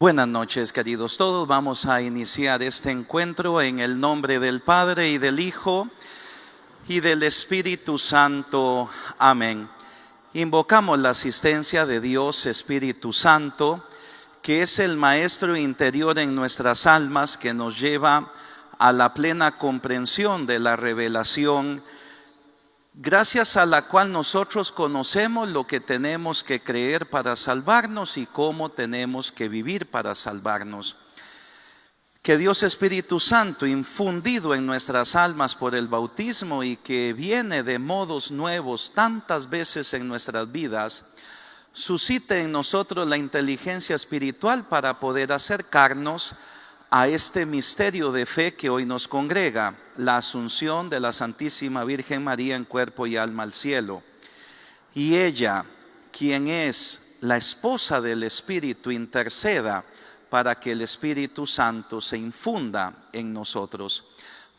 Buenas noches, queridos todos. Vamos a iniciar este encuentro en el nombre del Padre y del Hijo y del Espíritu Santo. Amén. Invocamos la asistencia de Dios Espíritu Santo, que es el Maestro interior en nuestras almas, que nos lleva a la plena comprensión de la revelación, gracias a la cual nosotros conocemos lo que tenemos que creer para salvarnos y cómo tenemos que vivir para salvarnos. Que Dios Espíritu Santo, infundido en nuestras almas por el bautismo y que viene de modos nuevos tantas veces en nuestras vidas, suscite en nosotros la inteligencia espiritual para poder acercarnos a este misterio de fe que hoy nos congrega, la asunción de la Santísima Virgen María en cuerpo y alma al cielo. Y ella, quien es la esposa del Espíritu, interceda para que el Espíritu Santo se infunda en nosotros.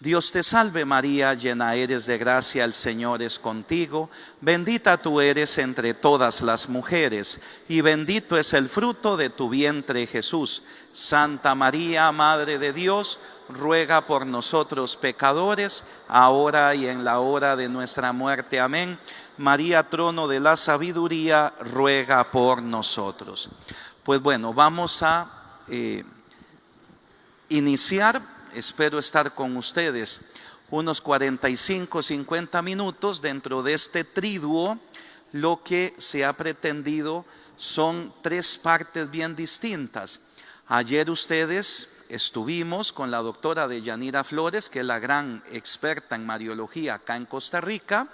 Dios te salve María, llena eres de gracia, el Señor es contigo, bendita tú eres entre todas las mujeres, y bendito es el fruto de tu vientre Jesús. Santa María, Madre de Dios, ruega por nosotros pecadores, ahora y en la hora de nuestra muerte. Amén. María, trono de la sabiduría, ruega por nosotros. Pues bueno, vamos a iniciar. Espero estar con ustedes unos 45, 50 minutos dentro de este triduo. Lo que se ha pretendido son tres partes bien distintas. Ayer ustedes estuvimos con la doctora Deyanira Flores, que es la gran experta en Mariología acá en Costa Rica.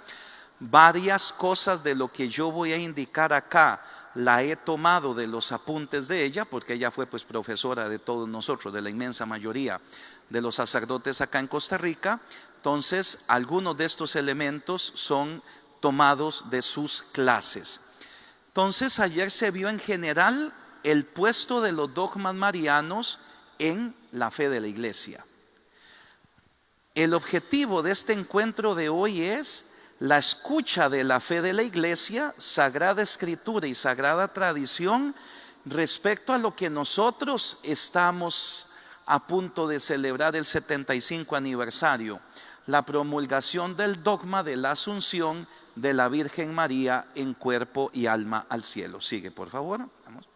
Varias cosas de lo que yo voy a indicar acá la he tomado de los apuntes de ella, porque ella fue pues profesora de todos nosotros, de la inmensa mayoría de los sacerdotes acá en Costa Rica. Entonces, algunos de estos elementos son tomados de sus clases. Entonces, ayer se vio en general el puesto de los dogmas marianos en la fe de la Iglesia. El objetivo de este encuentro de hoy es la escucha de la fe de la Iglesia, Sagrada Escritura y Sagrada Tradición, respecto a lo que nosotros estamos a punto de celebrar, el 75 aniversario, la promulgación del dogma de la Asunción de la Virgen María en cuerpo y alma al cielo. Sigue, por favor. Vamos.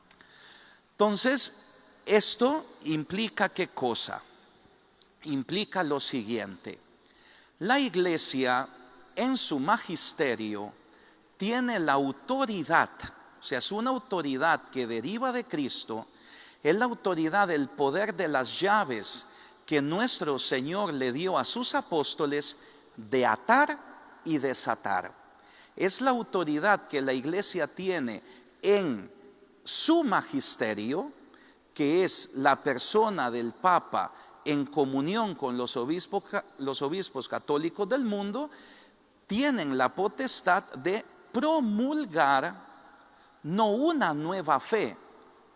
Entonces, esto implica ¿qué cosa? Implica lo siguiente: la Iglesia en su magisterio tiene la autoridad, o sea, es una autoridad que deriva de Cristo. Es la autoridad, el poder de las llaves que nuestro Señor le dio a sus apóstoles de atar y desatar. Es la autoridad que la Iglesia tiene en su magisterio, que es la persona del Papa en comunión con los obispos católicos del mundo. Tienen la potestad de promulgar no una nueva fe,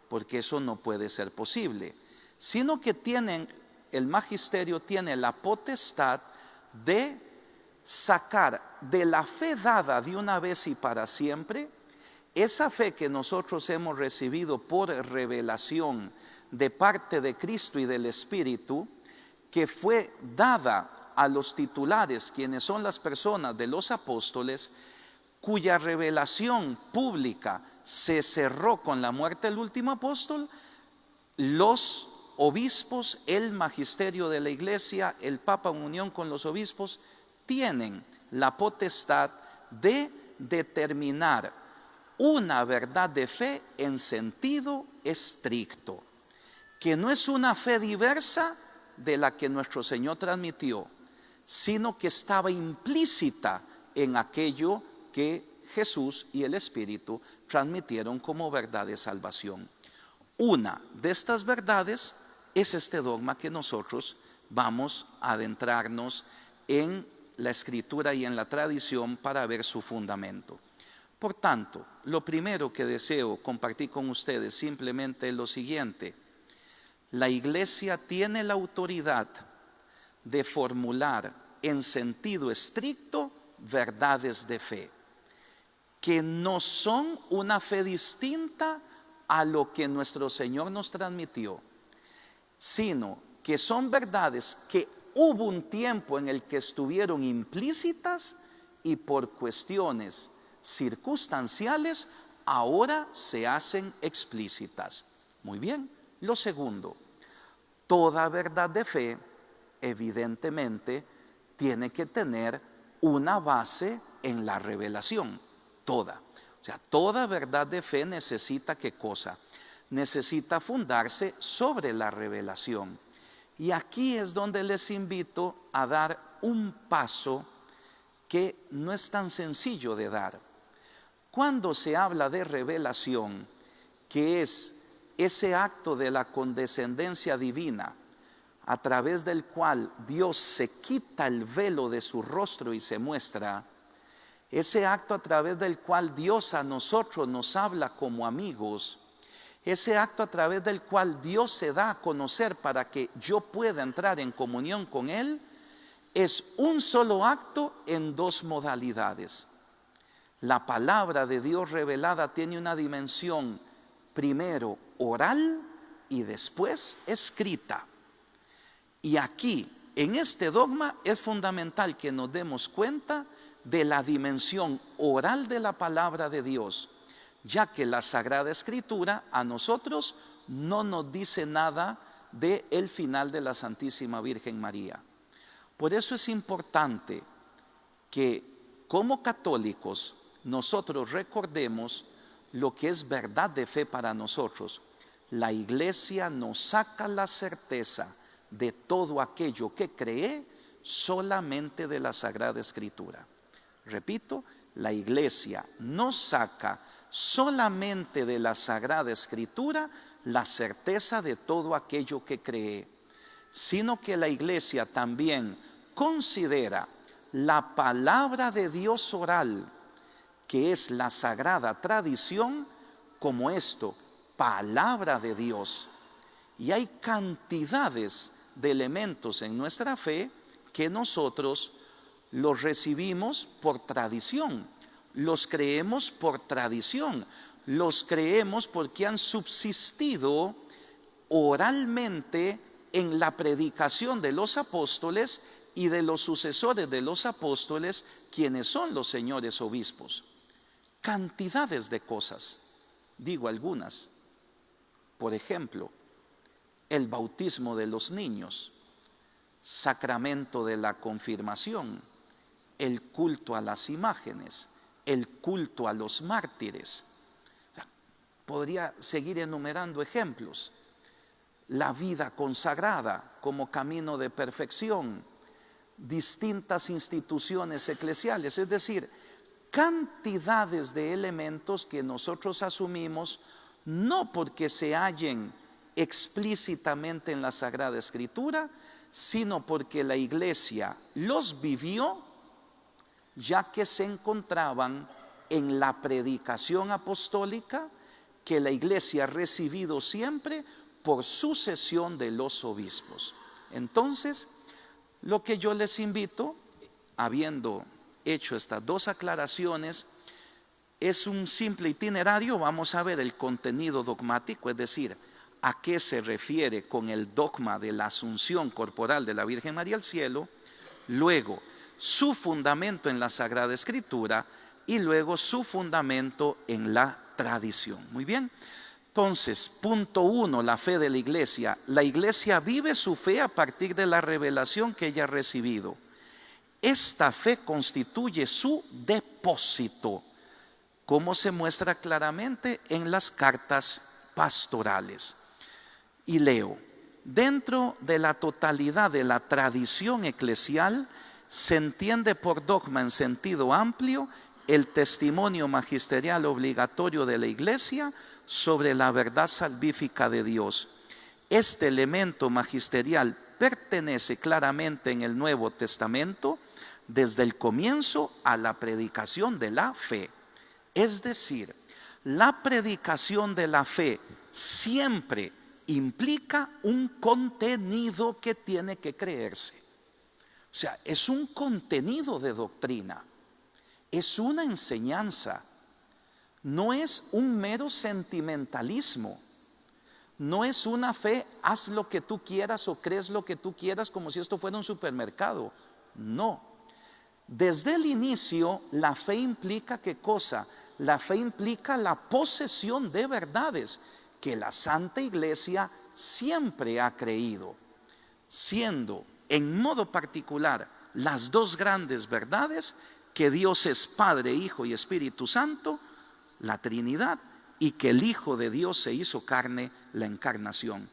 porque eso no puede ser posible, sino que el magisterio tiene la potestad de sacar de la fe dada de una vez y para siempre, esa fe que nosotros hemos recibido por revelación de parte de Cristo y del Espíritu, que fue dada a los titulares, quienes son las personas de los apóstoles, cuya revelación pública se cerró con la muerte del último apóstol. Los obispos, el magisterio de la Iglesia, el Papa en unión con los obispos, tienen la potestad de determinar una verdad de fe en sentido estricto, que no es una fe diversa de la que nuestro Señor transmitió, sino que estaba implícita en aquello que Jesús y el Espíritu transmitieron como verdad de salvación. Una de estas verdades es este dogma que nosotros vamos a adentrarnos en la Escritura y en la tradición para ver su fundamento. Por tanto, lo primero que deseo compartir con ustedes simplemente es lo siguiente: la Iglesia tiene la autoridad de formular en sentido estricto verdades de fe, que no son una fe distinta a lo que nuestro Señor nos transmitió, sino que son verdades que hubo un tiempo en el que estuvieron implícitas y por cuestiones circunstanciales ahora se hacen explícitas. Muy bien. Lo segundo, toda verdad de fe evidentemente tiene que tener una base en la revelación, toda. O sea, toda verdad de fe necesita ¿qué cosa? Necesita fundarse sobre la revelación. Y aquí es donde les invito a dar un paso que no es tan sencillo de dar. Cuando se habla de revelación, que es ese acto de la condescendencia divina, a través del cual Dios se quita el velo de su rostro y se muestra, ese acto a través del cual Dios a nosotros nos habla como amigos, ese acto a través del cual Dios se da a conocer para que yo pueda entrar en comunión con Él, es un solo acto en dos modalidades. La palabra de Dios revelada tiene una dimensión primero oral y después escrita. Y aquí, en este dogma, es fundamental que nos demos cuenta de la dimensión oral de la palabra de Dios, ya que la Sagrada Escritura a nosotros no nos dice nada del final de la Santísima Virgen María. Por eso es importante que como católicos nosotros recordemos lo que es verdad de fe para nosotros. La Iglesia nos saca la certeza de todo aquello que cree solamente de la Sagrada Escritura. Repito, la Iglesia nos saca solamente de la Sagrada Escritura la certeza de todo aquello que cree, sino que la Iglesia también considera la palabra de Dios oral, que es la sagrada tradición, como esto, palabra de Dios. Y hay cantidades de elementos en nuestra fe que nosotros los recibimos por tradición, los creemos por tradición, los creemos porque han subsistido oralmente en la predicación de los apóstoles y de los sucesores de los apóstoles, quienes son los señores obispos. Cantidades de cosas, digo algunas. Por ejemplo, el bautismo de los niños, sacramento de la confirmación, el culto a las imágenes, el culto a los mártires. Podría seguir enumerando ejemplos. La vida consagrada como camino de perfección, distintas instituciones eclesiales, es decir, cantidades de elementos que nosotros asumimos no porque se hallen explícitamente en la Sagrada Escritura, sino porque la Iglesia los vivió, ya que se encontraban en la predicación apostólica que la Iglesia ha recibido siempre por sucesión de los obispos. Entonces, lo que yo les invito, habiendo hecho estas dos aclaraciones, es un simple itinerario. Vamos a ver el contenido dogmático, es decir, a qué se refiere con el dogma de la asunción corporal de la Virgen María al cielo, luego su fundamento en la Sagrada Escritura y luego su fundamento en la tradición. Muy bien. Entonces, punto 1, la fe de la Iglesia. La Iglesia vive su fe a partir de la revelación que ella ha recibido. Esta fe constituye su depósito, como se muestra claramente en las cartas pastorales. Y leo, dentro de la totalidad de la tradición eclesial, se entiende por dogma en sentido amplio el testimonio magisterial obligatorio de la Iglesia sobre la verdad salvífica de Dios. Este elemento magisterial pertenece claramente en el Nuevo Testamento desde el comienzo a la predicación de la fe. Es decir, la predicación de la fe siempre implica un contenido que tiene que creerse. O sea, es un contenido de doctrina, es una enseñanza. no es un mero sentimentalismo, no es una fe, haz lo que tú quieras o crees lo que tú quieras como si esto fuera un supermercado. No. Desde el inicio, la fe implica ¿qué cosa? La fe implica la posesión de verdades que la Santa Iglesia siempre ha creído, siendo en modo particular las dos grandes verdades, que Dios es Padre, Hijo y Espíritu Santo, la Trinidad, y que el Hijo de Dios se hizo carne, la encarnación.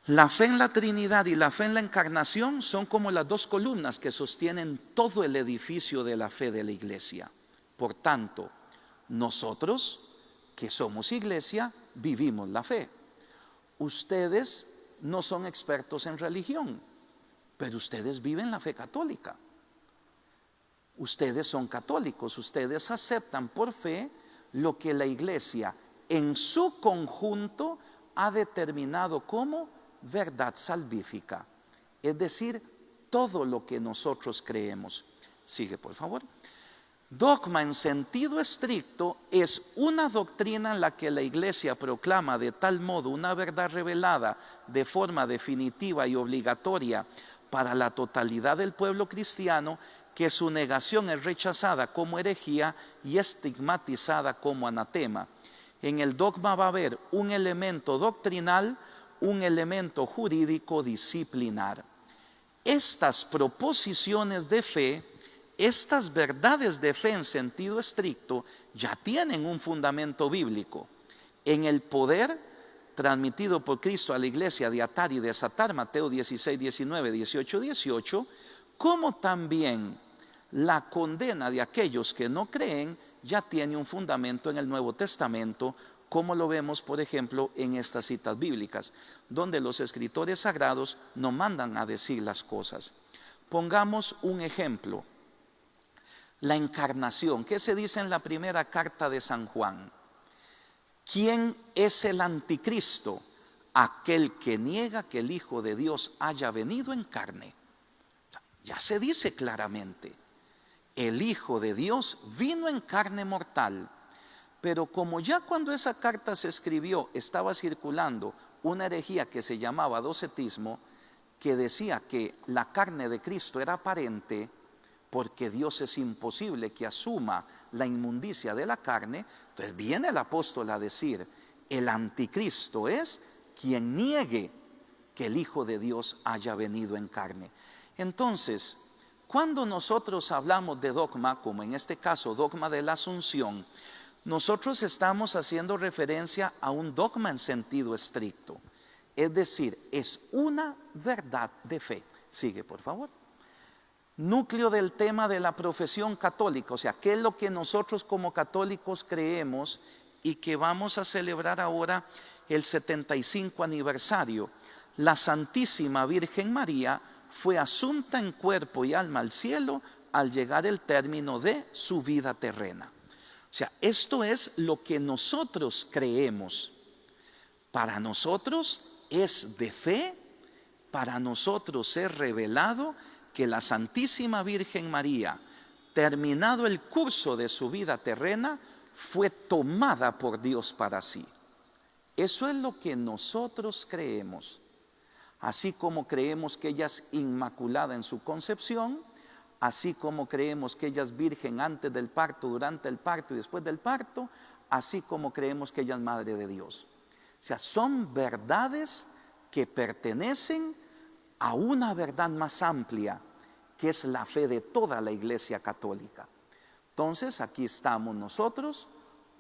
La fe en la Trinidad y la fe en la encarnación son como las dos columnas que sostienen todo el edificio de la fe de la iglesia. Por tanto, nosotros que somos iglesia vivimos la fe. Ustedes no son expertos en religión, pero ustedes viven la fe católica. Ustedes son católicos, ustedes aceptan por fe lo que la iglesia en su conjunto ha determinado como verdad salvífica, es decir, todo lo que nosotros creemos. Sigue, por favor. Dogma en sentido estricto es una doctrina en la que la iglesia proclama de tal modo una verdad revelada de forma definitiva y obligatoria para la totalidad del pueblo cristiano, que su negación es rechazada como herejía y estigmatizada como anatema. En el dogma va a haber un elemento doctrinal, un elemento jurídico disciplinar. Estas proposiciones de fe, estas verdades de fe en sentido estricto, ya tienen un fundamento bíblico en el poder transmitido por Cristo a la iglesia de atar y desatar, Mateo 16, 19, 18, 18, como también la condena de aquellos que no creen ya tiene un fundamento en el Nuevo Testamento, como lo vemos, por ejemplo, en estas citas bíblicas, donde los escritores sagrados nos mandan a decir las cosas. Pongamos un ejemplo. La encarnación. ¿Qué se dice en la primera carta de San Juan? ¿Quién es el anticristo? Aquel que niega que el Hijo de Dios haya venido en carne. Ya se dice claramente, el Hijo de Dios vino en carne mortal. Pero como ya cuando esa carta se escribió estaba circulando una herejía que se llamaba docetismo, que decía que la carne de Cristo era aparente, porque Dios es imposible que asuma la inmundicia de la carne, entonces viene el apóstol a decir, el anticristo es quien niegue que el Hijo de Dios haya venido en carne. Entonces, cuando nosotros hablamos de dogma, como en este caso dogma de la Asunción, nosotros estamos haciendo referencia a un dogma en sentido estricto, es decir, es una verdad de fe. Sigue, por favor. Núcleo del tema de la profesión católica, o sea, ¿qué es lo que nosotros como católicos creemos y que vamos a celebrar ahora el 75 aniversario? La Santísima Virgen María fue asunta en cuerpo y alma al cielo al llegar el término de su vida terrena. O sea, esto es lo que nosotros creemos. Para nosotros es de fe, para nosotros es revelado que la Santísima Virgen María, terminado el curso de su vida terrena, fue tomada por Dios para sí. Eso es lo que nosotros creemos. Así como creemos que ella es inmaculada en su concepción, así como creemos que ella es virgen antes del parto, durante el parto y después del parto, así como creemos que ella es madre de Dios. O sea, son verdades que pertenecen a una verdad más amplia, que es la fe de toda la Iglesia católica. Entonces, aquí estamos nosotros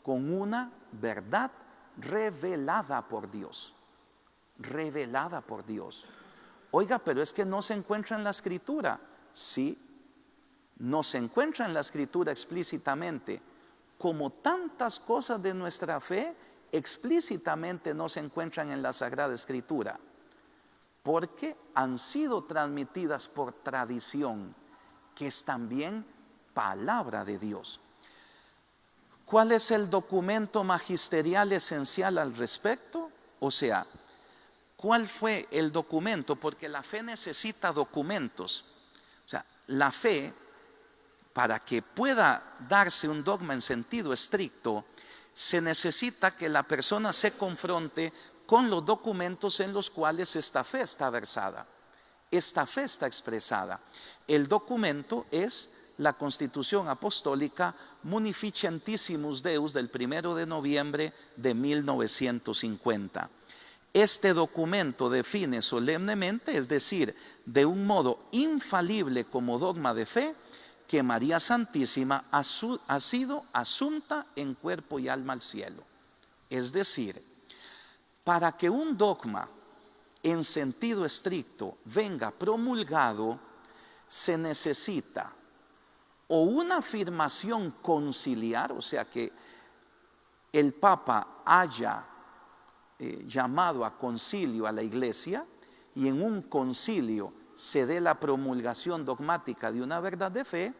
con una verdad revelada por Dios. Revelada por Dios. Oiga, pero es que no se encuentra en la Escritura. Sí, no se encuentra en la Escritura explícitamente, como tantas cosas de nuestra fe explícitamente no se encuentran en la Sagrada Escritura, porque han sido transmitidas por tradición, que es también palabra de Dios. ¿Cuál es el documento magisterial esencial al respecto? O sea, ¿cuál fue el documento? Porque la fe necesita documentos. O sea, la fe para que pueda darse un dogma en sentido estricto, se necesita que la persona se confronte con los documentos en los cuales esta fe está versada, esta fe está expresada. El documento es la Constitución Apostólica Munificentissimus Deus del 1 de noviembre de 1950. Este documento define solemnemente, es decir, de un modo infalible como dogma de fe, que María Santísima ha sido asunta en cuerpo y alma al cielo. Es decir, para que un dogma en sentido estricto venga promulgado, se necesita o una afirmación conciliar, o sea que el Papa haya llamado a concilio a la Iglesia y en un concilio se dé la promulgación dogmática de una verdad de fe,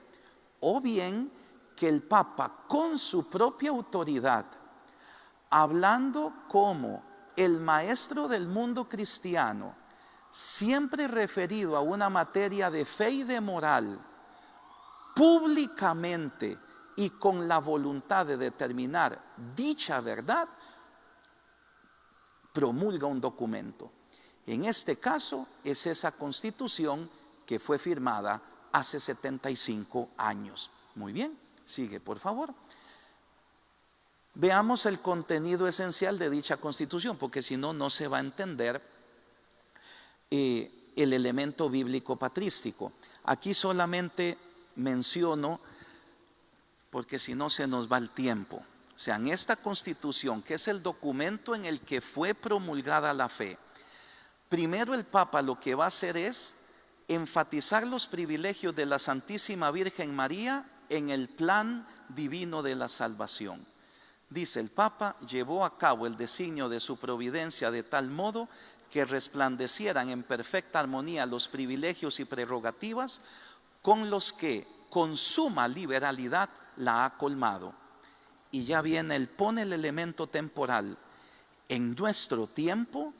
o bien que el Papa con su propia autoridad, hablando como el maestro del mundo cristiano, siempre referido a una materia de fe y de moral, públicamente y con la voluntad de determinar dicha verdad, promulga un documento. En este caso es esa Constitución que fue firmada hace 75 años. Muy bien, sigue por favor. Veamos el contenido esencial de dicha Constitución, porque si no, no se va a entender el elemento bíblico patrístico. Aquí solamente menciono, porque si no se nos va el tiempo. O sea, en esta Constitución, que es el documento en el que fue promulgada la fe, primero el Papa lo que va a hacer es enfatizar los privilegios de la Santísima Virgen María en el plan divino de la salvación. Dice el Papa, llevó a cabo el designio de su providencia de tal modo que resplandecieran en perfecta armonía los privilegios y prerrogativas con los que con suma liberalidad la ha colmado. Y ya viene, pone el elemento temporal. En nuestro tiempo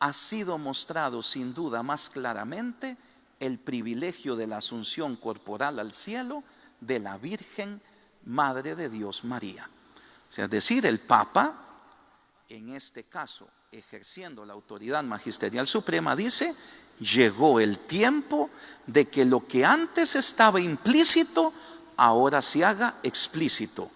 ha sido mostrado sin duda más claramente el privilegio de la asunción corporal al cielo de la Virgen Madre de Dios María. O sea, es decir, el Papa, en este caso, ejerciendo la autoridad magisterial suprema, dice, llegó el tiempo de que lo que antes estaba implícito, ahora se haga explícito.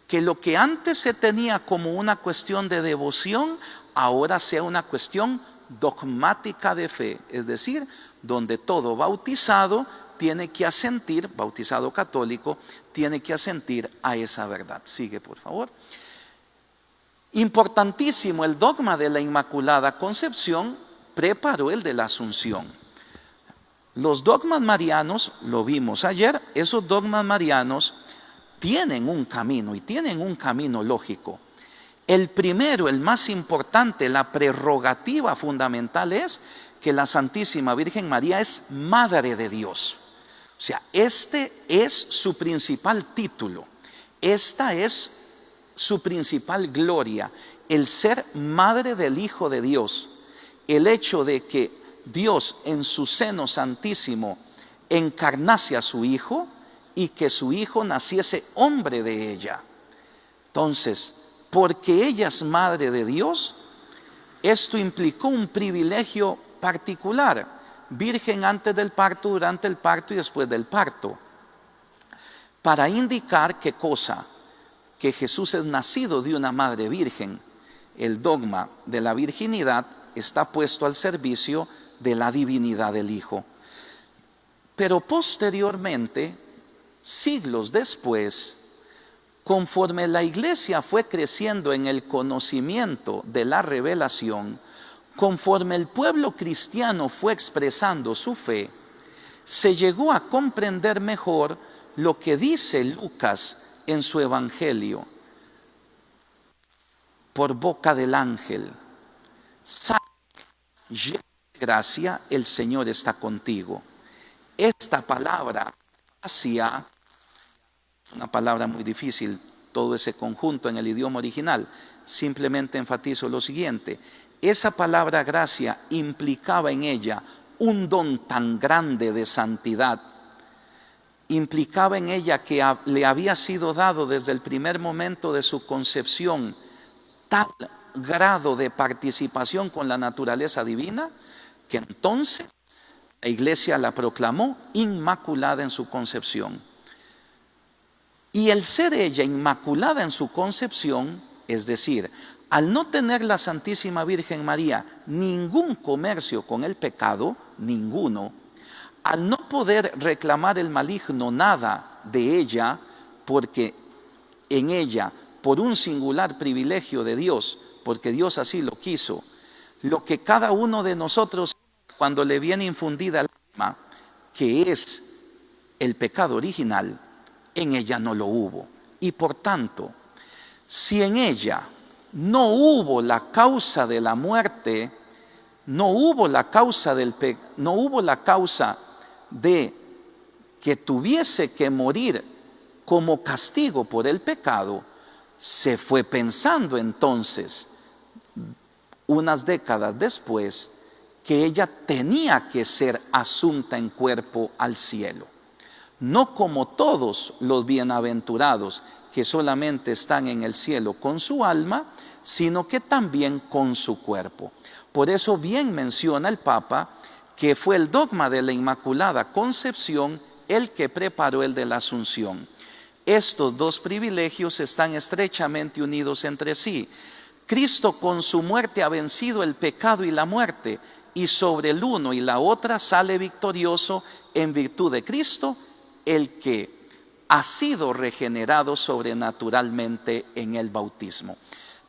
Que lo que antes se tenía como una cuestión de devoción, ahora sea una cuestión dogmática de fe. Es decir, donde todo bautizado tiene que asentir, bautizado católico, tiene que asentir a esa verdad. Sigue, por favor. Importantísimo, el dogma de la Inmaculada Concepción preparó el de la Asunción. Los dogmas marianos, lo vimos ayer, esos dogmas marianos tienen un camino y tienen un camino lógico. El primero, el más importante, la prerrogativa fundamental es que la Santísima Virgen María es Madre de Dios. O sea, este es su principal título, esta es su principal gloria, el ser Madre del Hijo de Dios, el hecho de que Dios en su seno santísimo encarnase a su Hijo y que su Hijo naciese hombre de ella. Entonces, porque ella es Madre de Dios, esto implicó un privilegio particular, virgen antes del parto, durante el parto y después del parto, para indicar qué cosa, que Jesús es nacido de una madre virgen. El dogma de la virginidad está puesto al servicio de la divinidad del Hijo. Pero posteriormente, siglos después, conforme la Iglesia fue creciendo en el conocimiento de la revelación, conforme el pueblo cristiano fue expresando su fe, se llegó a comprender mejor lo que dice Lucas en su evangelio por boca del ángel: llena de gracia, el Señor está contigo. Esta palabra, gracia, una palabra muy difícil, todo ese conjunto en el idioma original, simplemente enfatizo lo siguiente: esa palabra gracia implicaba en ella un don tan grande de santidad implicaba en ella que le había sido dado desde el primer momento de su concepción tal grado de participación con la naturaleza divina, que entonces la iglesia la proclamó inmaculada en su concepción. Y el ser ella inmaculada en su concepción, es decir, al no tener la Santísima Virgen María ningún comercio con el pecado, ninguno, al no poder reclamar el maligno nada de ella, porque en ella, por un singular privilegio de Dios, porque Dios así lo quiso, lo que cada uno de nosotros, cuando le viene infundida el alma, que es el pecado original, en ella no lo hubo. Y por tanto, si en ella no hubo la causa de la muerte, no hubo la causa de que tuviese que morir como castigo por el pecado, se fue pensando entonces, unas décadas después, que ella tenía que ser asunta en cuerpo al cielo. No como todos los bienaventurados que solamente están en el cielo con su alma, sino que también con su cuerpo. Por eso bien menciona el Papa que fue el dogma de la Inmaculada Concepción el que preparó el de la Asunción. Estos dos privilegios están estrechamente unidos entre sí. Cristo con su muerte ha vencido el pecado y la muerte, y sobre el uno y la otra sale victorioso en virtud de Cristo, el que ha sido regenerado sobrenaturalmente en el bautismo.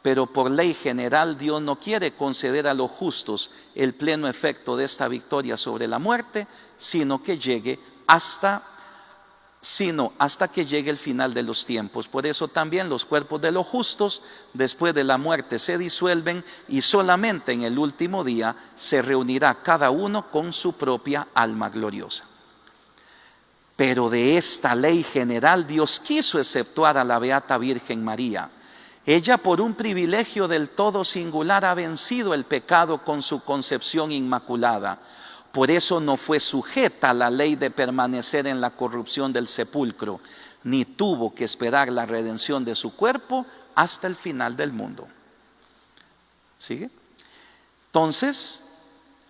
Pero por ley general Dios no quiere conceder a los justos el pleno efecto de esta victoria sobre la muerte, sino hasta que llegue el final de los tiempos. Por eso también los cuerpos de los justos después de la muerte se disuelven, y solamente en el último día se reunirá cada uno con su propia alma gloriosa. Pero de esta ley general Dios quiso exceptuar a la Beata Virgen María. Ella, por un privilegio del todo singular, ha vencido el pecado con su concepción inmaculada. Por eso no fue sujeta a la ley de permanecer en la corrupción del sepulcro, ni tuvo que esperar la redención de su cuerpo hasta el final del mundo. ¿Sigue? Entonces,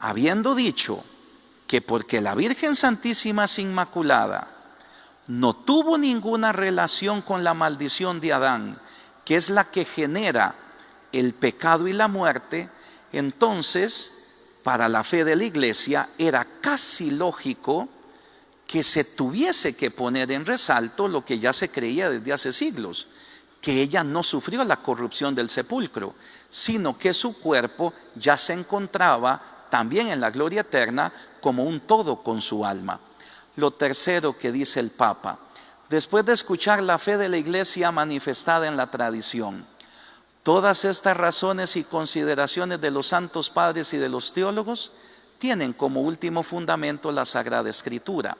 habiendo dicho que porque la Virgen Santísima es inmaculada, no tuvo ninguna relación con la maldición de Adán, que es la que genera el pecado y la muerte, entonces, para la fe de la Iglesia, era casi lógico que se tuviese que poner en resalto lo que ya se creía desde hace siglos, que ella no sufrió la corrupción del sepulcro, sino que su cuerpo ya se encontraba también en la gloria eterna como un todo con su alma. Lo tercero que dice el Papa, después de escuchar la fe de la Iglesia manifestada en la tradición, todas estas razones y consideraciones de los santos padres y de los teólogos tienen como último fundamento la Sagrada Escritura,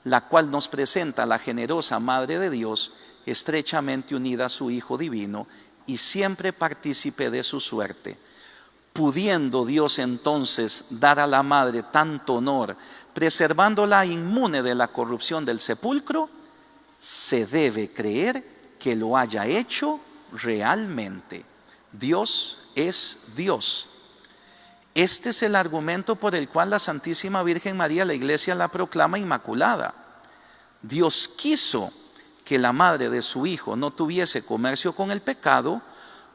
la cual nos presenta a la generosa Madre de Dios, estrechamente unida a su Hijo Divino y siempre partícipe de su suerte. Pudiendo Dios entonces dar a la Madre tanto honor, preservándola inmune de la corrupción del sepulcro, se debe creer que lo haya hecho realmente. Dios es Dios. Este es el argumento por el cual la Santísima Virgen María, la Iglesia la proclama inmaculada. Dios quiso que la madre de su Hijo no tuviese comercio con el pecado.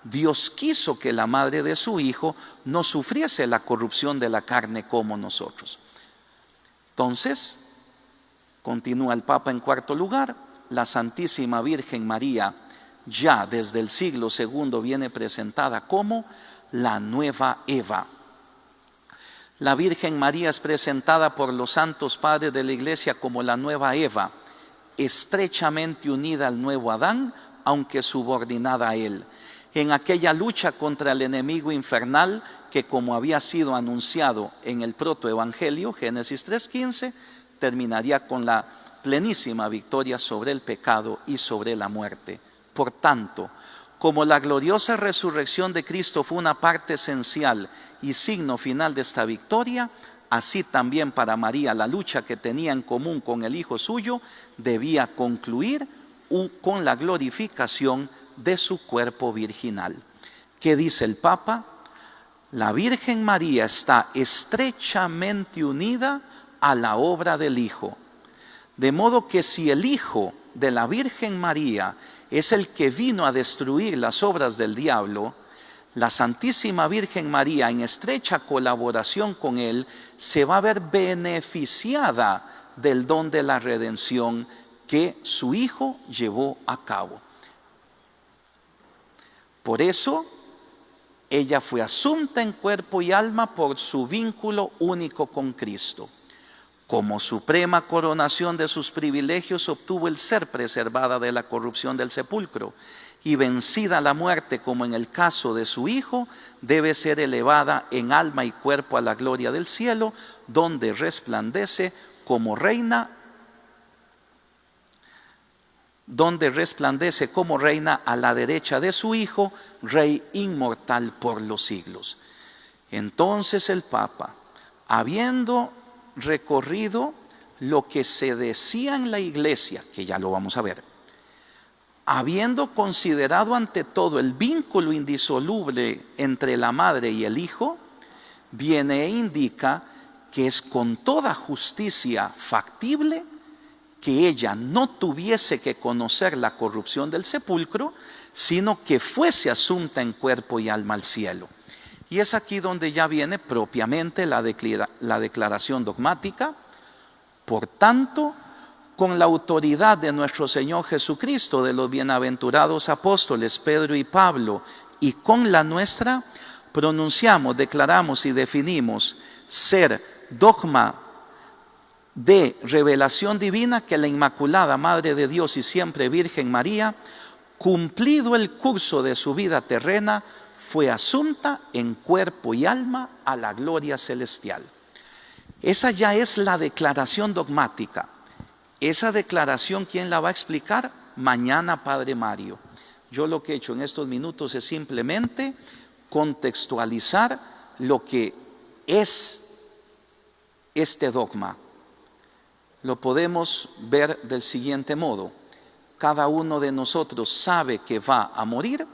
Dios quiso que la madre de su Hijo no sufriese la corrupción de la carne como nosotros. Entonces, continúa el Papa en cuarto lugar, la Santísima Virgen María ya desde el siglo II viene presentada como la nueva Eva. La Virgen María es presentada por los santos padres de la Iglesia como la nueva Eva, estrechamente unida al nuevo Adán, aunque subordinada a él, en aquella lucha contra el enemigo infernal que, como había sido anunciado en el protoevangelio, Génesis 3:15, terminaría con la plenísima victoria sobre el pecado y sobre la muerte. Por tanto, como la gloriosa resurrección de Cristo fue una parte esencial y signo final de esta victoria, así también para María la lucha que tenía en común con el Hijo suyo debía concluir con la glorificación de su cuerpo virginal. ¿Qué dice el Papa? La Virgen María está estrechamente unida a la obra del Hijo. De modo que si el Hijo de la Virgen María es el que vino a destruir las obras del diablo, la Santísima Virgen María, en estrecha colaboración con él, se va a ver beneficiada del don de la redención que su Hijo llevó a cabo. Por eso, ella fue asunta en cuerpo y alma por su vínculo único con Cristo. Como suprema coronación de sus privilegios obtuvo el ser preservada de la corrupción del sepulcro, y vencida la muerte, como en el caso de su Hijo, debe ser elevada en alma y cuerpo a la gloria del cielo, donde resplandece como reina, a la derecha de su Hijo, Rey inmortal por los siglos. Entonces el Papa, habiendo recorrido lo que se decía en la iglesia, que ya lo vamos a ver, habiendo considerado ante todo el vínculo indisoluble entre la madre y el Hijo, viene e indica que es con toda justicia factible que ella no tuviese que conocer la corrupción del sepulcro, sino que fuese asunta en cuerpo y alma al cielo. Y es aquí donde ya viene propiamente la declaración dogmática. Por tanto, con la autoridad de nuestro Señor Jesucristo, de los bienaventurados apóstoles Pedro y Pablo, y con la nuestra, pronunciamos, declaramos y definimos ser dogma de revelación divina que la Inmaculada Madre de Dios y siempre Virgen María, cumplido el curso de su vida terrena, fue asunta en cuerpo y alma a la gloria celestial. Esa ya es la declaración dogmática. Esa declaración, ¿quién la va a explicar? Mañana, Padre Mario. Yo lo que he hecho en estos minutos es simplemente contextualizar lo que es este dogma. Lo podemos ver del siguiente modo. Cada uno de nosotros sabe que va a morir.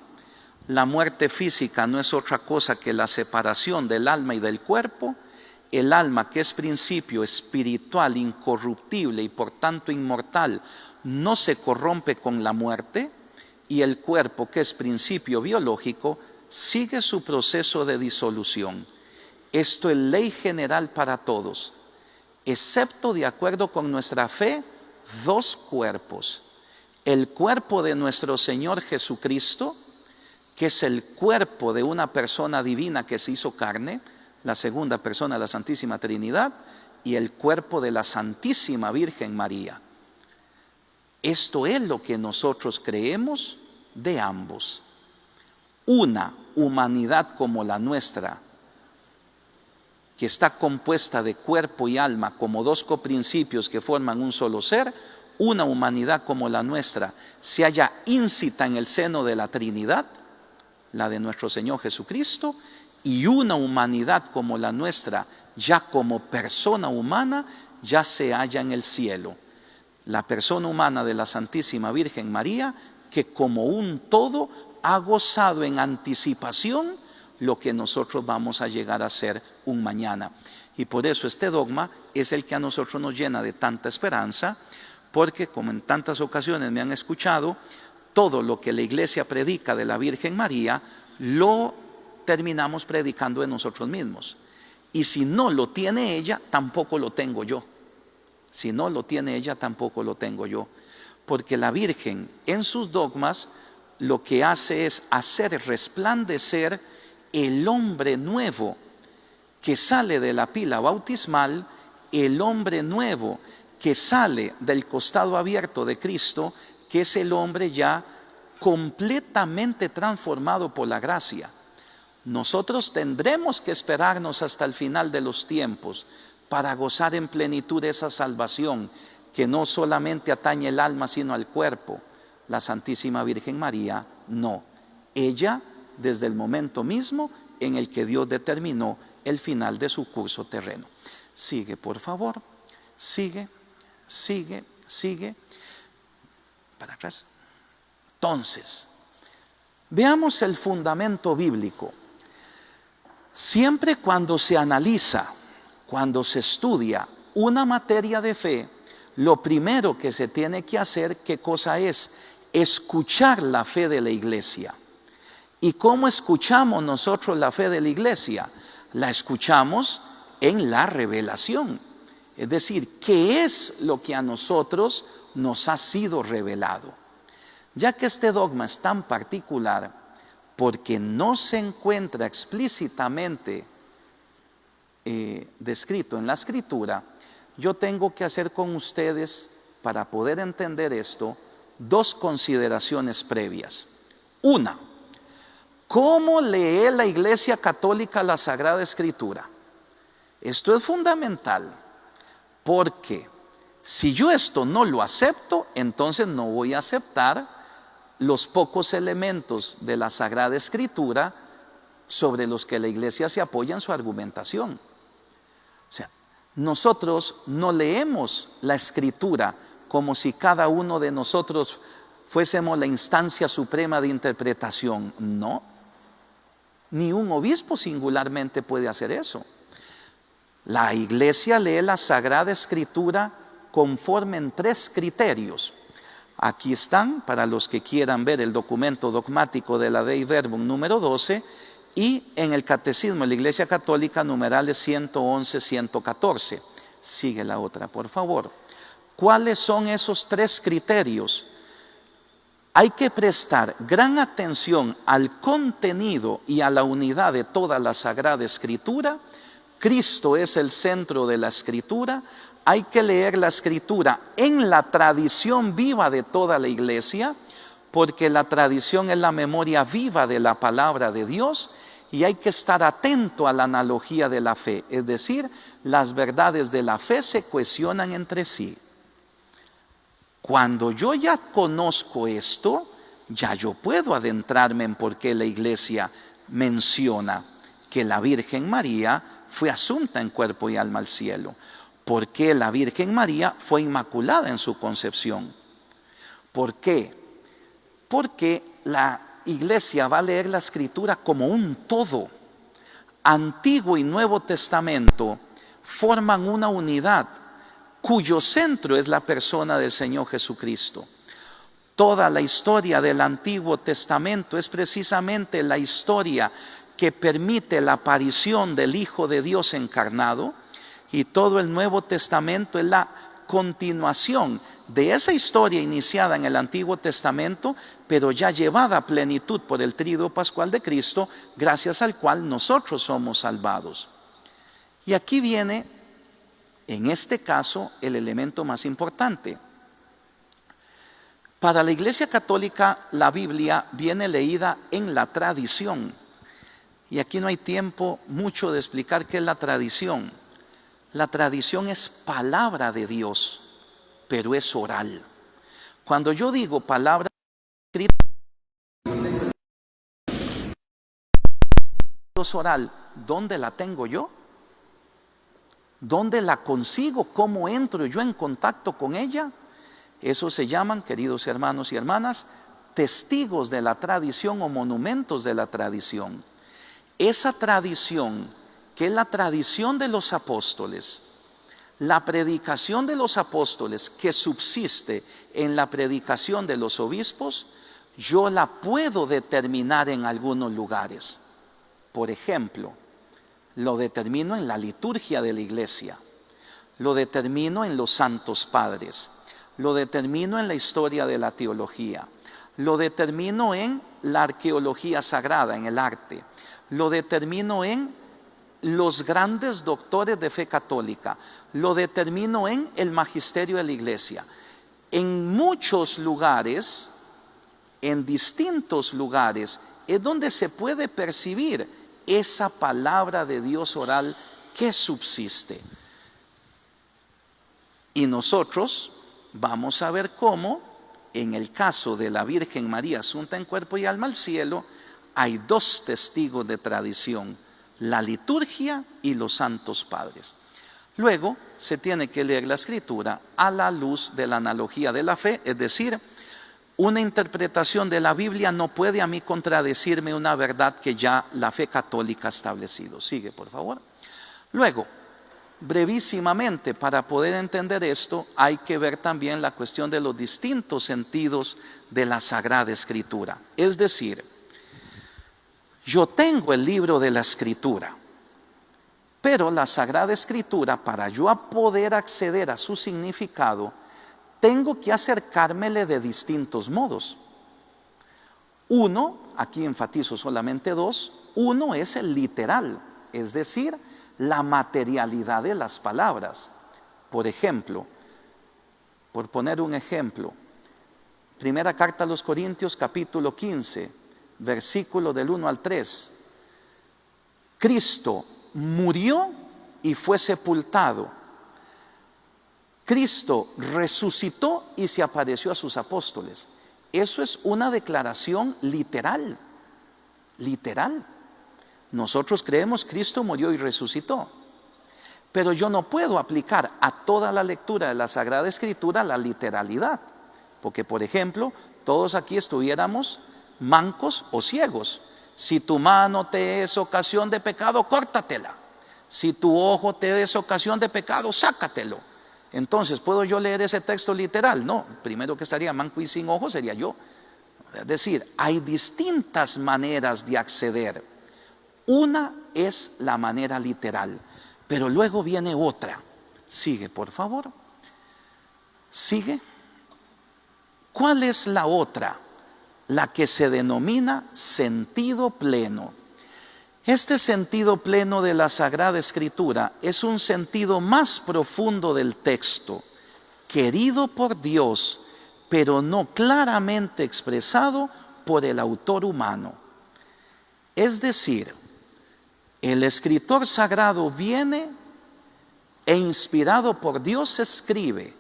La muerte física no es otra cosa que la separación del alma y del cuerpo. El alma, que es principio espiritual, incorruptible y por tanto inmortal, no se corrompe con la muerte, y el cuerpo, que es principio biológico, sigue su proceso de disolución. Esto es ley general para todos, excepto, de acuerdo con nuestra fe, dos cuerpos. El cuerpo de nuestro Señor Jesucristo, que es el cuerpo de una persona divina que se hizo carne, la segunda persona de la Santísima Trinidad, y el cuerpo de la Santísima Virgen María. Esto es lo que nosotros creemos de ambos. Una humanidad como la nuestra, que está compuesta de cuerpo y alma como dos coprincipios que forman un solo ser. Una humanidad como la nuestra se halla íncita en el seno de la Trinidad, la de nuestro Señor Jesucristo, y una humanidad como la nuestra, ya como persona humana, ya se halla en el cielo. La persona humana de la Santísima Virgen María, que como un todo ha gozado en anticipación lo que nosotros vamos a llegar a ser un mañana. Y por eso este dogma es el que a nosotros nos llena de tanta esperanza, porque como en tantas ocasiones me han escuchado, todo lo que la iglesia predica de la Virgen María, lo terminamos predicando de nosotros mismos. Y si no lo tiene ella, tampoco lo tengo yo. Si no lo tiene ella, tampoco lo tengo yo. Porque la Virgen en sus dogmas lo que hace es hacer resplandecer el hombre nuevo que sale de la pila bautismal, el hombre nuevo que sale del costado abierto de Cristo, que es el hombre ya completamente transformado por la gracia. Nosotros tendremos que esperarnos hasta el final de los tiempos para gozar en plenitud de esa salvación que no solamente atañe el alma sino al cuerpo. La Santísima Virgen María no. Ella, desde el momento mismo en el que Dios determinó el final de su curso terreno. Sigue, por favor. Sigue, sigue, sigue. Para atrás. Entonces, veamos el fundamento bíblico. Siempre cuando se analiza, cuando se estudia una materia de fe, lo primero que se tiene que hacer, ¿qué cosa es? Escuchar la fe de la iglesia. ¿Y cómo escuchamos nosotros la fe de la iglesia? La escuchamos en la revelación. Es decir, ¿qué es lo que a nosotros nos ha sido revelado? Ya que este dogma es tan particular, porque no se encuentra explícitamente descrito en la Escritura, yo tengo que hacer con ustedes, para poder entender esto, dos consideraciones previas. Una, ¿cómo lee la Iglesia Católica la Sagrada Escritura? Esto es fundamental, porque si yo esto no lo acepto, entonces no voy a aceptar los pocos elementos de la Sagrada Escritura sobre los que la Iglesia se apoya en su argumentación. O sea, nosotros no leemos la Escritura como si cada uno de nosotros fuésemos la instancia suprema de interpretación. No, ni un obispo singularmente puede hacer eso. La Iglesia lee la Sagrada Escritura conforme en tres criterios. Aquí están, para los que quieran ver el documento dogmático de la Dei Verbum número 12, y en el Catecismo de la Iglesia Católica, numerales 111, 114. Sigue la otra, por favor. ¿Cuáles son esos tres criterios? Hay que prestar gran atención al contenido y a la unidad de toda la Sagrada Escritura. Cristo es el centro de la Escritura. Hay que leer la Escritura en la tradición viva de toda la iglesia, porque la tradición es la memoria viva de la palabra de Dios, y hay que estar atento a la analogía de la fe, es decir, las verdades de la fe se cohesionan entre sí. Cuando yo ya conozco esto, ya yo puedo adentrarme en por qué la iglesia menciona que la Virgen María fue asunta en cuerpo y alma al cielo. ¿Por qué la Virgen María fue inmaculada en su concepción? ¿Por qué? Porque la iglesia va a leer la Escritura como un todo. Antiguo y Nuevo Testamento forman una unidad cuyo centro es la persona del Señor Jesucristo. Toda la historia del Antiguo Testamento es precisamente la historia que permite la aparición del Hijo de Dios encarnado, y todo el Nuevo Testamento es la continuación de esa historia iniciada en el Antiguo Testamento, pero ya llevada a plenitud por el Tríduo Pascual de Cristo, gracias al cual nosotros somos salvados. Y aquí viene, en este caso, el elemento más importante. Para la Iglesia Católica, la Biblia viene leída en la tradición. Y aquí no hay tiempo mucho de explicar qué es la tradición. La tradición es palabra de Dios, pero es oral. Cuando yo digo palabra escrita, es oral, ¿dónde la tengo yo? ¿Dónde la consigo? ¿Cómo entro yo en contacto con ella? Eso se llaman, queridos hermanos y hermanas, testigos de la tradición o monumentos de la tradición. Esa tradición, que es la tradición de los apóstoles, la predicación de los apóstoles que subsiste en la predicación de los obispos, yo la puedo determinar en algunos lugares. Por ejemplo, lo determino en la liturgia de la iglesia, lo determino en los santos padres, lo determino en la historia de la teología, lo determino en la arqueología sagrada, en el arte, lo determino en los grandes doctores de fe católica, lo determino en el magisterio de la iglesia. En muchos lugares, en distintos lugares, es donde se puede percibir esa palabra de Dios oral que subsiste. Y nosotros vamos a ver cómo, en el caso de la Virgen María asunta en cuerpo y alma al cielo, hay dos testigos de tradición: la liturgia y los santos padres. Luego se tiene que leer la Escritura a la luz de la analogía de la fe, es decir, una interpretación de la Biblia no puede a mí contradecirme una verdad que ya la fe católica ha establecido. Sigue, por favor. Luego, brevísimamente, para poder entender esto, hay que ver también la cuestión de los distintos sentidos de la Sagrada Escritura. Es decir, yo tengo el libro de la Escritura, pero la Sagrada Escritura, para yo poder acceder a su significado, tengo que acercármele de distintos modos. Uno, aquí enfatizo solamente dos, uno es el literal, es decir, la materialidad de las palabras. Por ejemplo, por poner un ejemplo, primera carta a los Corintios capítulo 15, versículo del 1 al 3. Cristo murió y fue sepultado. Cristo resucitó y se apareció a sus apóstoles. Eso es una declaración literal. Literal. Nosotros creemos Cristo murió y resucitó. Pero yo no puedo aplicar a toda la lectura de la Sagrada Escritura la literalidad. Porque, por ejemplo, todos aquí estuviéramos mancos o ciegos. Si tu mano te es ocasión de pecado, córtatela. Si tu ojo te es ocasión de pecado, sácatelo. Entonces, ¿puedo yo leer ese texto literal? No, primero que estaría manco y sin ojo sería yo. Es decir, hay distintas maneras de acceder. Una es la manera literal, pero luego viene otra. Sigue, por favor. Sigue. ¿Cuál es la otra? La que se denomina sentido pleno. Este sentido pleno de la Sagrada Escritura es un sentido más profundo del texto, querido por Dios, pero no claramente expresado por el autor humano. Es decir, el escritor sagrado viene e inspirado por Dios escribe,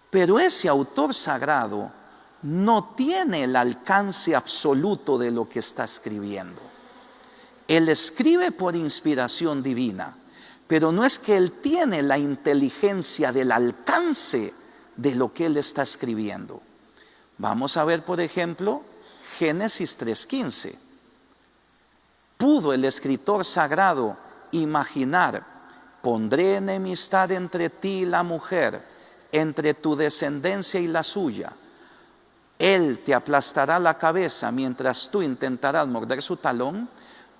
pero ese autor sagrado no tiene el alcance absoluto de lo que está escribiendo. Él escribe por inspiración divina, pero no es que él tiene la inteligencia del alcance de lo que él está escribiendo. Vamos a ver, por ejemplo, Génesis 3:15. ¿Pudo el escritor sagrado imaginar: pondré enemistad entre ti y la mujer, entre tu descendencia y la suya? Él te aplastará la cabeza mientras tú intentarás morder su talón.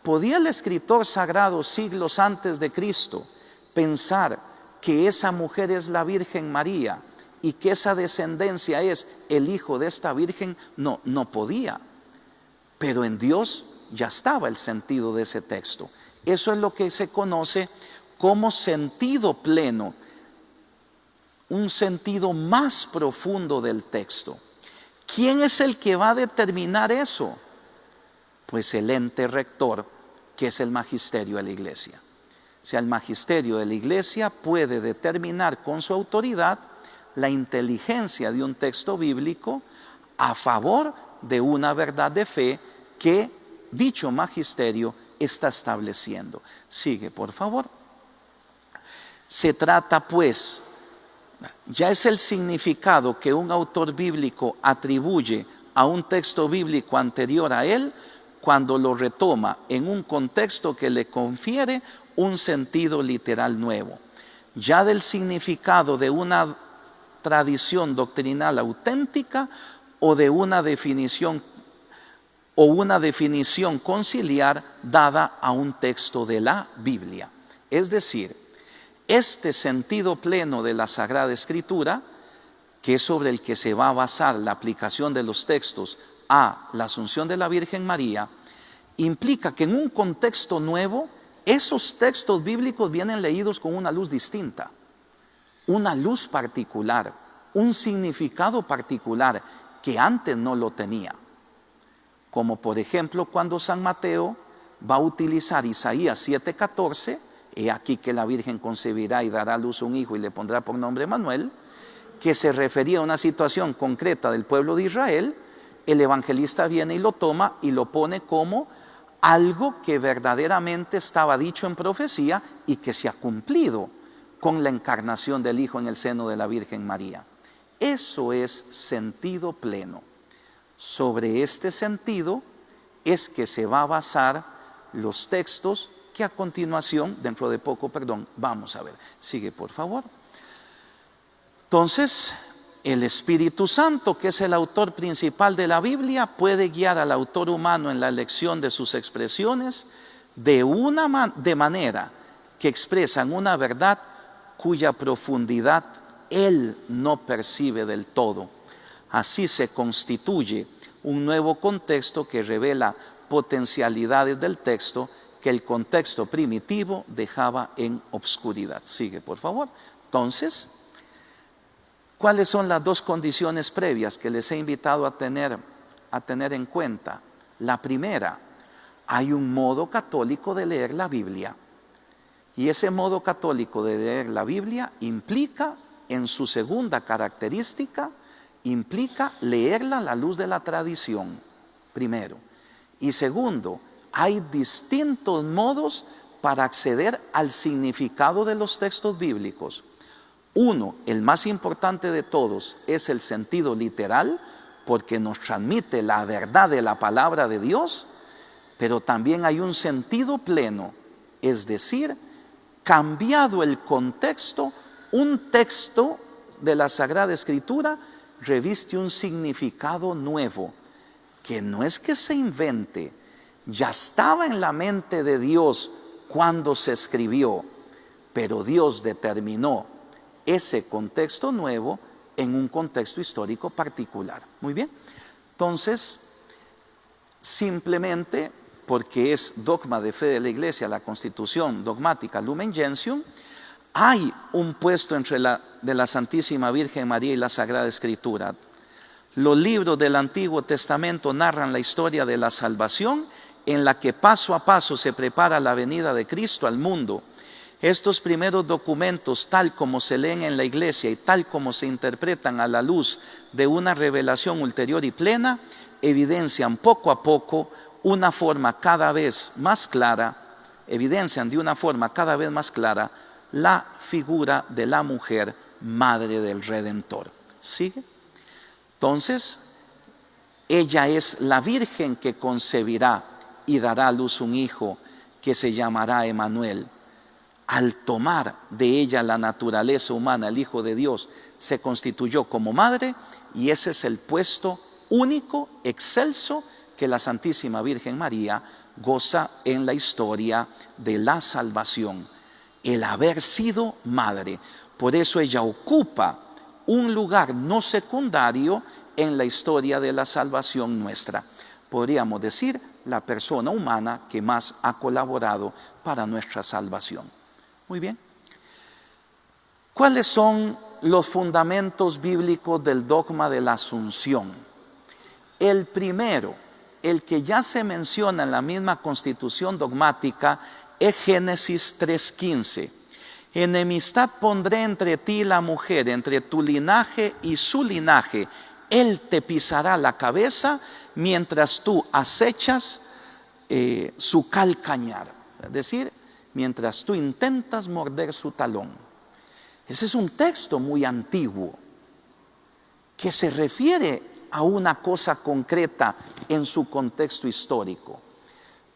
¿Podía el escritor sagrado siglos antes de Cristo pensar que esa mujer es la Virgen María y que esa descendencia es el hijo de esta Virgen? No, no podía. Pero en Dios ya estaba el sentido de ese texto. Eso es lo que se conoce como sentido pleno, un sentido más profundo del texto. ¿Quién es el que va a determinar eso? Pues el ente rector, que es el magisterio de la iglesia. O sea, el magisterio de la iglesia puede determinar con su autoridad la inteligencia de un texto bíblico a favor de una verdad de fe que dicho magisterio está estableciendo. Sigue, por favor. Se trata, pues, ya es el significado que un autor bíblico atribuye a un texto bíblico anterior a él cuando lo retoma en un contexto que le confiere un sentido literal nuevo. Ya del significado de una tradición doctrinal auténtica o de una definición conciliar dada a un texto de la Biblia. Es decir, este sentido pleno de la Sagrada Escritura, que es sobre el que se va a basar la aplicación de los textos a la asunción de la Virgen María, implica que en un contexto nuevo esos textos bíblicos vienen leídos con una luz distinta, una luz particular, un significado particular que antes no lo tenía. Como por ejemplo cuando San Mateo va a utilizar Isaías 7:14, he aquí que la Virgen concebirá y dará a luz un hijo y le pondrá por nombre Manuel, que se refería a una situación concreta del pueblo de Israel. El evangelista viene y lo toma y lo pone como algo que verdaderamente estaba dicho en profecía y que se ha cumplido, con la encarnación del Hijo en el seno de la Virgen María. Eso es sentido pleno. Sobre este sentido es que se va a basar los textos que a continuación, dentro de poco, vamos a ver. Sigue, por favor. Entonces, el Espíritu Santo, que es el autor principal de la Biblia, puede guiar al autor humano en la elección de sus expresiones de manera que expresan una verdad cuya profundidad él no percibe del todo. Así se constituye un nuevo contexto que revela potencialidades del texto que el contexto primitivo dejaba en obscuridad. Sigue, por favor. Entonces, ¿cuáles son las dos condiciones previas que les he invitado a tener en cuenta? La primera, hay un modo católico de leer la Biblia. Y ese modo católico de leer la Biblia implica, en su segunda característica, implica leerla a la luz de la tradición, primero. Y segundo, hay distintos modos para acceder al significado de los textos bíblicos. Uno, el más importante de todos, es el sentido literal, porque nos transmite la verdad de la palabra de Dios, pero también hay un sentido pleno, es decir, cambiado el contexto, un texto de la Sagrada Escritura reviste un significado nuevo, que no es que se invente, ya estaba en la mente de Dios cuando se escribió, pero Dios determinó ese contexto nuevo en un contexto histórico particular. Muy bien, entonces, simplemente porque es dogma de fe de la Iglesia, la Constitución dogmática Lumen Gentium, hay un puesto de la Santísima Virgen María y la Sagrada Escritura. Los libros del Antiguo Testamento narran la historia de la salvación, en la que paso a paso se prepara la venida de Cristo al mundo. Estos primeros documentos, tal como se leen en la Iglesia y tal como se interpretan a la luz de una revelación ulterior y plena, evidencian poco a poco una forma cada vez más clara, la figura de la mujer, madre del Redentor. ¿Sigue? Entonces, ella es la Virgen que concebirá y dará a luz un hijo que se llamará Emmanuel. Al tomar de ella la naturaleza humana, el Hijo de Dios se constituyó como madre, y ese es el puesto único, excelso, que la Santísima Virgen María goza en la historia de la salvación, el haber sido madre. Por eso ella ocupa un lugar no secundario en la historia de la salvación nuestra. Podríamos decir, la persona humana que más ha colaborado para nuestra salvación. Muy bien. ¿Cuáles son los fundamentos bíblicos del dogma de la Asunción? El primero, el que ya se menciona en la misma Constitución dogmática, es Génesis 3:15. Enemistad pondré entre ti y la mujer, entre tu linaje y su linaje. Él te pisará la cabeza mientras tú acechas su calcañar. Es decir, mientras tú intentas morder su talón. Ese es un texto muy antiguo que se refiere a una cosa concreta en su contexto histórico.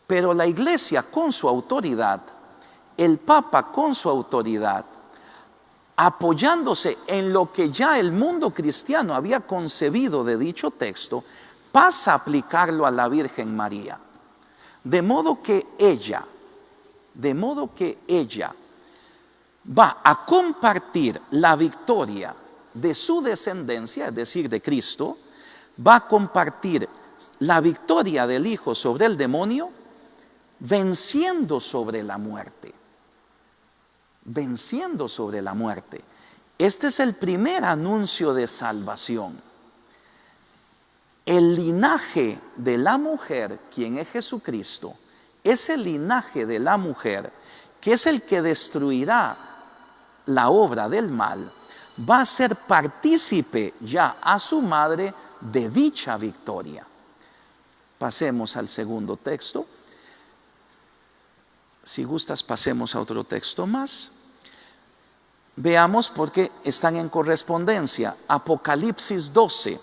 Pero la Iglesia con su autoridad, el Papa con su autoridad, apoyándose en lo que ya el mundo cristiano había concebido de dicho texto, pasa a aplicarlo a la Virgen María. De modo que ella va a compartir la victoria de su descendencia, es decir, de Cristo, va a compartir la victoria del Hijo sobre el demonio, venciendo sobre la muerte. Venciendo sobre la muerte. Este es el primer anuncio de salvación. El linaje de la mujer, quien es Jesucristo, ese linaje de la mujer, que es el que destruirá la obra del mal, va a ser partícipe ya a su madre de dicha victoria. Pasemos al segundo texto. Si gustas, pasemos a otro texto más. Veamos porque están en correspondencia. Apocalipsis 12.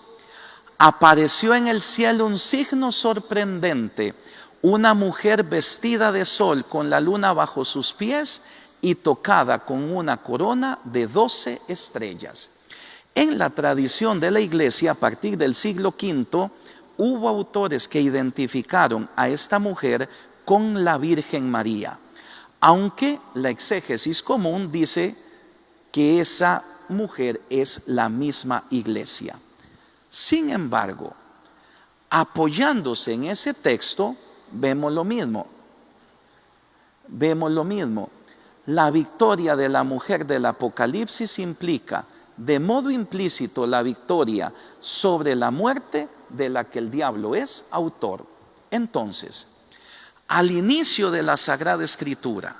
Apareció en el cielo un signo sorprendente, una mujer vestida de sol con la luna bajo sus pies y tocada con una corona de 12 estrellas. En la tradición de la iglesia, a partir del siglo V, hubo autores que identificaron a esta mujer con la Virgen María, aunque la exégesis común dice que esa mujer es la misma iglesia. Sin embargo, apoyándose en ese texto, vemos lo mismo. La victoria de la mujer del Apocalipsis implica de modo implícito la victoria sobre la muerte de la que el diablo es autor. Entonces, al inicio de la Sagrada Escritura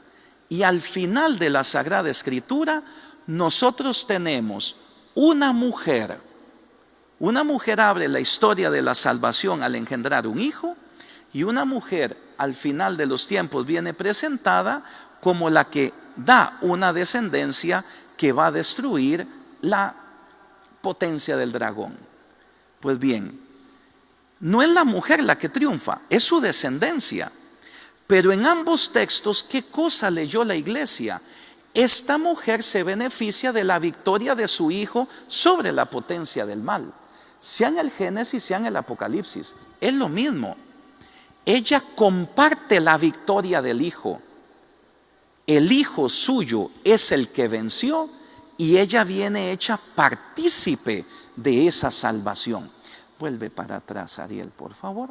y al final de la Sagrada Escritura, nosotros tenemos una mujer. Una mujer abre la historia de la salvación al engendrar un hijo, y una mujer al final de los tiempos viene presentada como la que da una descendencia que va a destruir la potencia del dragón. Pues bien, no es la mujer la que triunfa, es su descendencia. Pero en ambos textos, ¿qué cosa leyó la iglesia? Esta mujer se beneficia de la victoria de su hijo sobre la potencia del mal. Sea en el Génesis, sea en el Apocalipsis, es lo mismo. Ella comparte la victoria del hijo. El hijo suyo es el que venció y ella viene hecha partícipe de esa salvación. Vuelve para atrás, Ariel, por favor.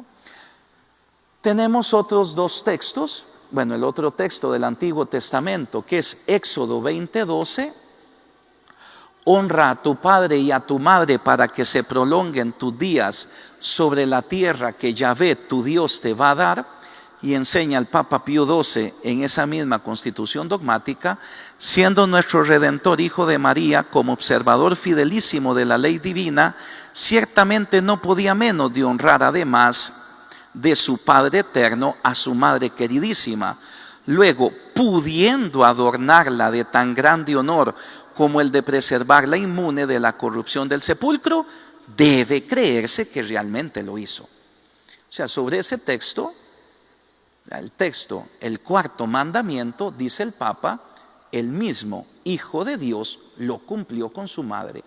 Tenemos otros dos textos. Bueno, el otro texto del Antiguo Testamento, que es Éxodo 20:12. Honra a tu padre y a tu madre para que se prolonguen tus días sobre la tierra que Yahvé tu Dios te va a dar. Y enseña el Papa Pío XII en esa misma constitución dogmática: siendo nuestro Redentor hijo de María, como observador fidelísimo de la ley divina, ciertamente no podía menos de honrar, además de su Padre eterno, a su Madre queridísima. Luego, pudiendo adornarla de tan grande honor como el de preservarla inmune de la corrupción del sepulcro, debe creerse que realmente lo hizo. O sea, sobre ese texto, el cuarto mandamiento, dice el Papa, el mismo Hijo de Dios lo cumplió con su madre.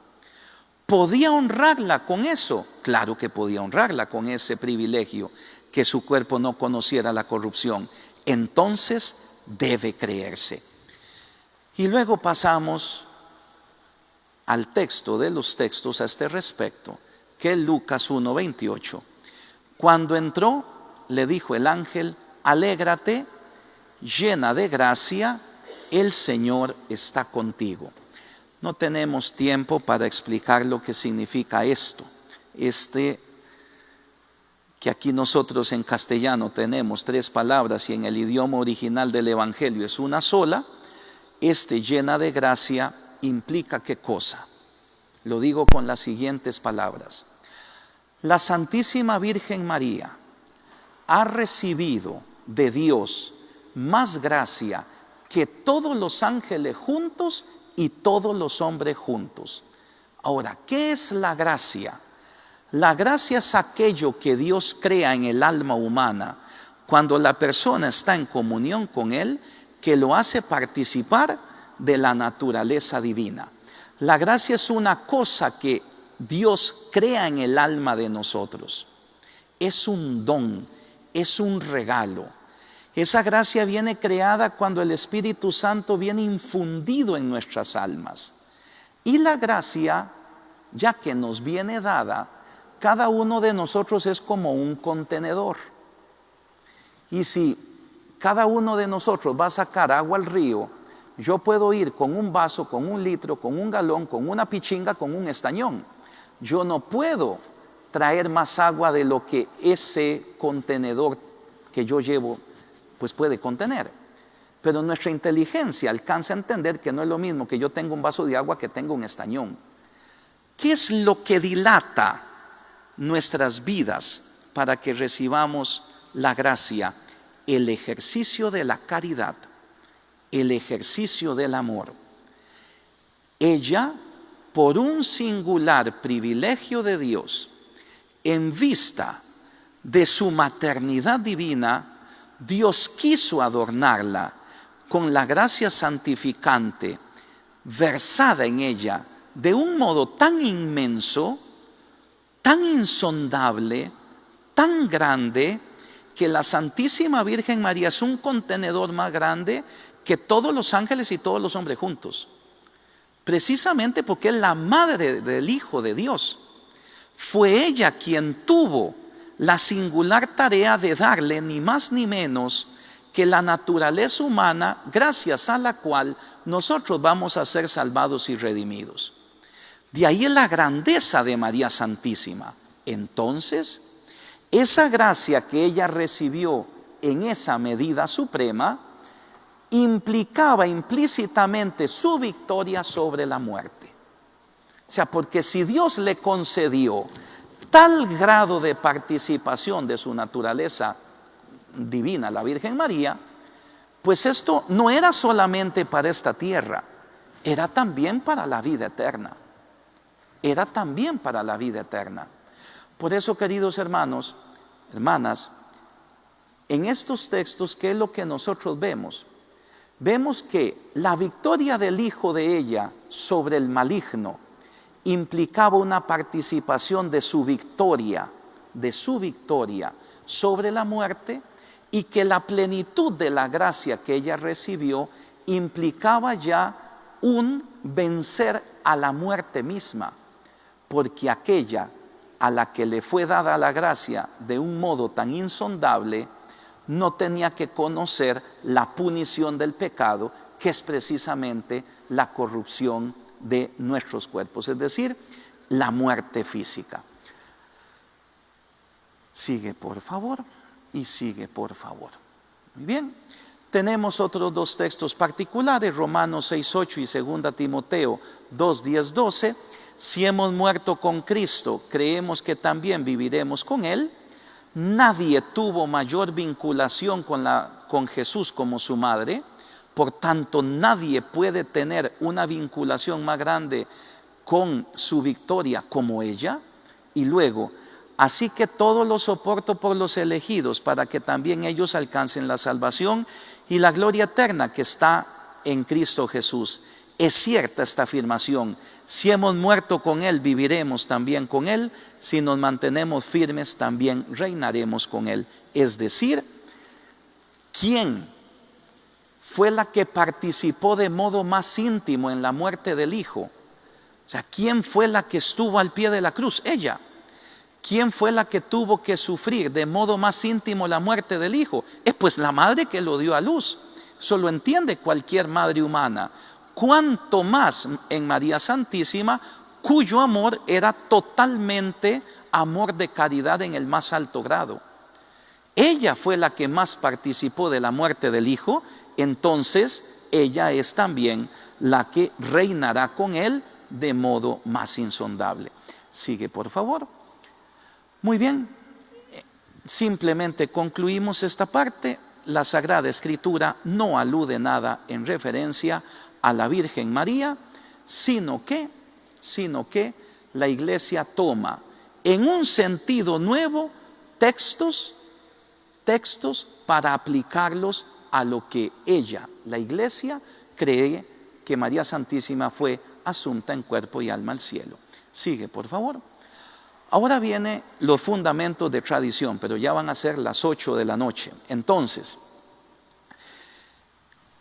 ¿Podía honrarla con eso? Claro que podía honrarla con ese privilegio, que su cuerpo no conociera la corrupción. Entonces debe creerse. Y luego pasamos al texto de los textos a este respecto, que es Lucas 1:28. Cuando entró, le dijo el ángel: alégrate, llena de gracia, el Señor está contigo. No tenemos tiempo para explicar lo que significa esto. Que aquí nosotros en castellano tenemos 3 palabras y en el idioma original del Evangelio es una sola. Llena de gracia implica ¿qué cosa? Lo digo con las siguientes palabras. La Santísima Virgen María ha recibido de Dios más gracia que todos los ángeles juntos y todos los hombres juntos. Ahora, ¿qué es la gracia? La gracia es aquello que Dios crea en el alma humana cuando la persona está en comunión con Él, que lo hace participar de la naturaleza divina. La gracia es una cosa que Dios crea en el alma de nosotros. Es un don, es un regalo. Esa gracia viene creada cuando el Espíritu Santo viene infundido en nuestras almas. Y la gracia, ya que nos viene dada, cada uno de nosotros es como un contenedor. Y si cada uno de nosotros va a sacar agua al río, yo puedo ir con un vaso, con un litro, con un galón, con una pichinga, con un estañón. Yo no puedo traer más agua de lo que ese contenedor que yo llevo pues puede contener. Pero nuestra inteligencia alcanza a entender que no es lo mismo que yo tenga un vaso de agua que tenga un estañón. ¿Qué es lo que dilata nuestras vidas para que recibamos la gracia? El ejercicio de la caridad, el ejercicio del amor. ella, por un singular privilegio de Dios, en vista de su maternidad divina, Dios quiso adornarla con la gracia santificante versada en ella de un modo tan inmenso, tan insondable, tan grande, que la Santísima Virgen María es un contenedor más grande que todos los ángeles y todos los hombres juntos. Precisamente porque es la madre del Hijo de Dios. Fue ella quien tuvo la singular tarea de darle ni más ni menos que la naturaleza humana, gracias a la cual nosotros vamos a ser salvados y redimidos. De ahí es la grandeza de María Santísima. Entonces, esa gracia que ella recibió en esa medida suprema implicaba implícitamente su victoria sobre la muerte. O sea, porque si Dios le concedió tal grado de participación de su naturaleza divina, la Virgen María, pues esto no era solamente para esta tierra, era también para la vida eterna. Era también para la vida eterna. Por eso, queridos hermanos, hermanas, en estos textos, ¿qué es lo que nosotros vemos? Vemos que la victoria del Hijo de ella sobre el maligno implicaba una participación de su victoria sobre la muerte, y que la plenitud de la gracia que ella recibió implicaba ya un vencer a la muerte misma, porque aquella a la que le fue dada la gracia de un modo tan insondable no tenía que conocer la punición del pecado, que es precisamente la corrupción de nuestros cuerpos, es decir, la muerte física. Sigue, por favor, y sigue, por favor. Muy bien. Tenemos otros dos textos particulares, Romanos 6:8 y 2 Timoteo 2:10-12. Si hemos muerto con Cristo, creemos que también viviremos con Él. Nadie tuvo mayor vinculación con Jesús como su madre. Por tanto, nadie puede tener una vinculación más grande con su victoria como ella. Y luego, así que todo lo soporto por los elegidos, para que también ellos alcancen la salvación y la gloria eterna que está en Cristo Jesús. Es cierta esta afirmación: si hemos muerto con Él, viviremos también con Él. Si nos mantenemos firmes, también reinaremos con Él. Es decir, ¿quién fue la que participó de modo más íntimo en la muerte del Hijo? O sea, ¿quién fue la que estuvo al pie de la cruz? Ella. ¿Quién fue la que tuvo que sufrir de modo más íntimo la muerte del Hijo? Es pues la madre que lo dio a luz. Eso lo entiende cualquier madre humana. Cuanto más en María Santísima, cuyo amor era totalmente amor de caridad en el más alto grado. Ella fue la que más participó de la muerte del Hijo, entonces ella es también la que reinará con Él de modo más insondable. Sigue, por favor. Muy bien, simplemente concluimos esta parte. La Sagrada Escritura no alude nada en referencia a la Virgen María, sino que la Iglesia toma en un sentido nuevo textos para aplicarlos a lo que ella, la Iglesia, cree que María Santísima fue asunta en cuerpo y alma al cielo. Sigue, por favor. Ahora vienen los fundamentos de tradición, pero ya van a ser las 8 de la noche. Entonces,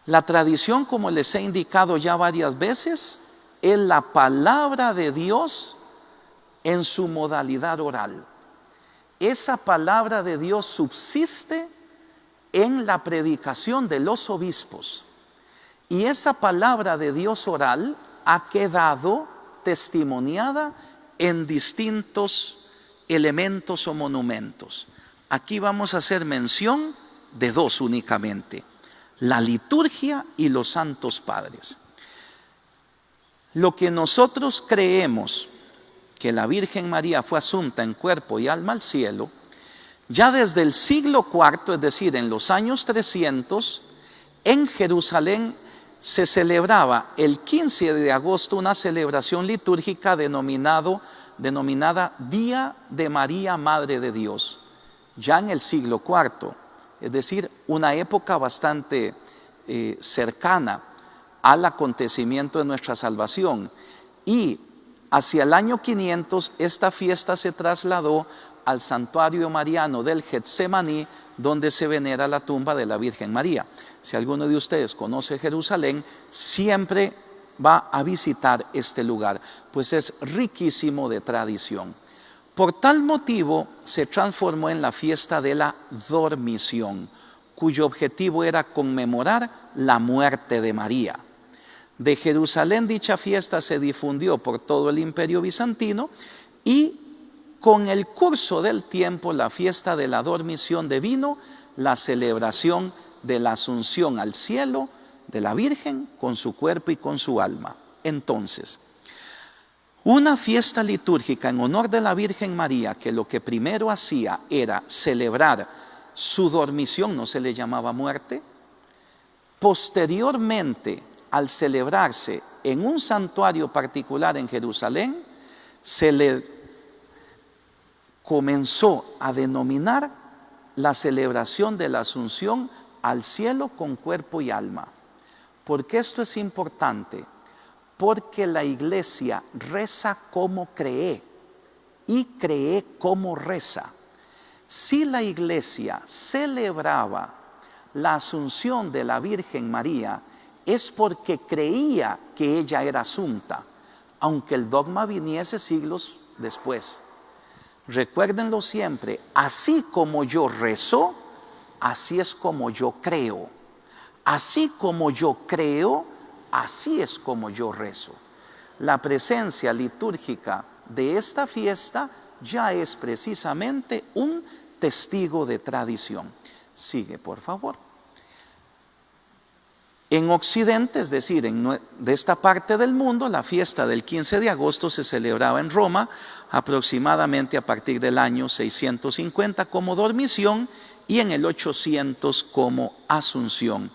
la tradición, como les he indicado ya varias veces, es la palabra de Dios en su modalidad oral. Esa palabra de Dios subsiste en la predicación de los obispos, y esa palabra de Dios oral ha quedado testimoniada en distintos elementos o monumentos. Aquí vamos a hacer mención de dos únicamente: la liturgia y los santos padres. Lo que nosotros creemos que la Virgen María fue asunta en cuerpo y alma al cielo, ya desde el siglo IV, es decir, en los años 300, en Jerusalén se celebraba el 15 de agosto una celebración litúrgica denominada Día de María, Madre de Dios, ya en el siglo IV, es decir, una época bastante cercana al acontecimiento de nuestra salvación. Y hacia el año 500 esta fiesta se trasladó al santuario mariano del Getsemaní, donde se venera la tumba de la Virgen María. Si alguno de ustedes conoce Jerusalén, siempre va a visitar este lugar, pues es riquísimo de tradición. Por tal motivo se transformó en la fiesta de la Dormición, cuyo objetivo era conmemorar la muerte de María. De Jerusalén dicha fiesta se difundió por todo el Imperio Bizantino y con el curso del tiempo la fiesta de la Dormición devino la celebración de la Asunción al cielo de la Virgen con su cuerpo y con su alma. Entonces, una fiesta litúrgica en honor de la Virgen María, que lo que primero hacía era celebrar su dormición, no se le llamaba muerte, posteriormente, al celebrarse en un santuario particular en Jerusalén, se le comenzó a denominar la celebración de la Asunción al cielo con cuerpo y alma. ¿Por qué esto es importante? Porque la iglesia reza como cree y cree como reza. Si la iglesia celebraba la Asunción de la Virgen María, es porque creía que ella era asunta, aunque el dogma viniese siglos después. Recuérdenlo siempre, así como yo rezo, así es como yo creo. Así como yo creo, así es como yo rezo. La presencia litúrgica de esta fiesta ya es precisamente un testigo de tradición. Sigue, por favor. En Occidente, es decir, de esta parte del mundo, la fiesta del 15 de agosto se celebraba en Roma aproximadamente a partir del año 650 como Dormición y en el 800 como Asunción.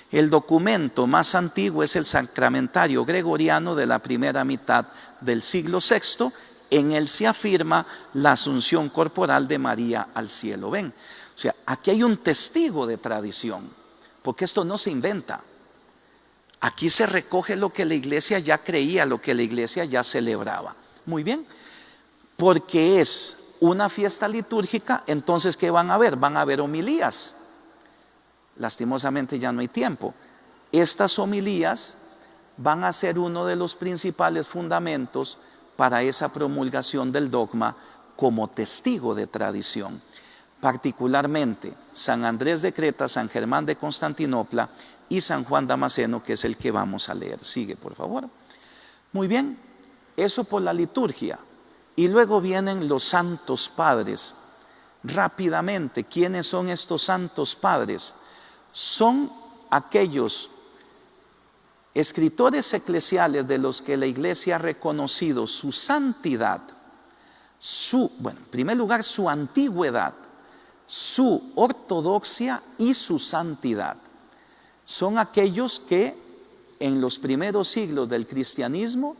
El documento más antiguo es el Sacramentario Gregoriano de la primera mitad del siglo VI. En él se afirma la asunción corporal de María al cielo. Ven, o sea, aquí hay un testigo de tradición, porque esto no se inventa. Aquí se recoge lo que la iglesia ya creía, lo que la iglesia ya celebraba. Muy bien, porque es una fiesta litúrgica, entonces ¿qué van a ver? Van a haber homilías. Lastimosamente ya no hay tiempo. Estas homilías van a ser uno de los principales fundamentos para esa promulgación del dogma como testigo de tradición. Particularmente San Andrés de Creta, San Germán de Constantinopla y San Juan Damasceno, que es el que vamos a leer. Sigue, por favor. Muy bien, eso por la liturgia. Y luego vienen los santos padres. Rápidamente, ¿quiénes son estos santos padres? Son aquellos escritores eclesiales de los que la iglesia ha reconocido su santidad, en primer lugar, su antigüedad, su ortodoxia y su santidad. Son aquellos que en los primeros siglos del cristianismo,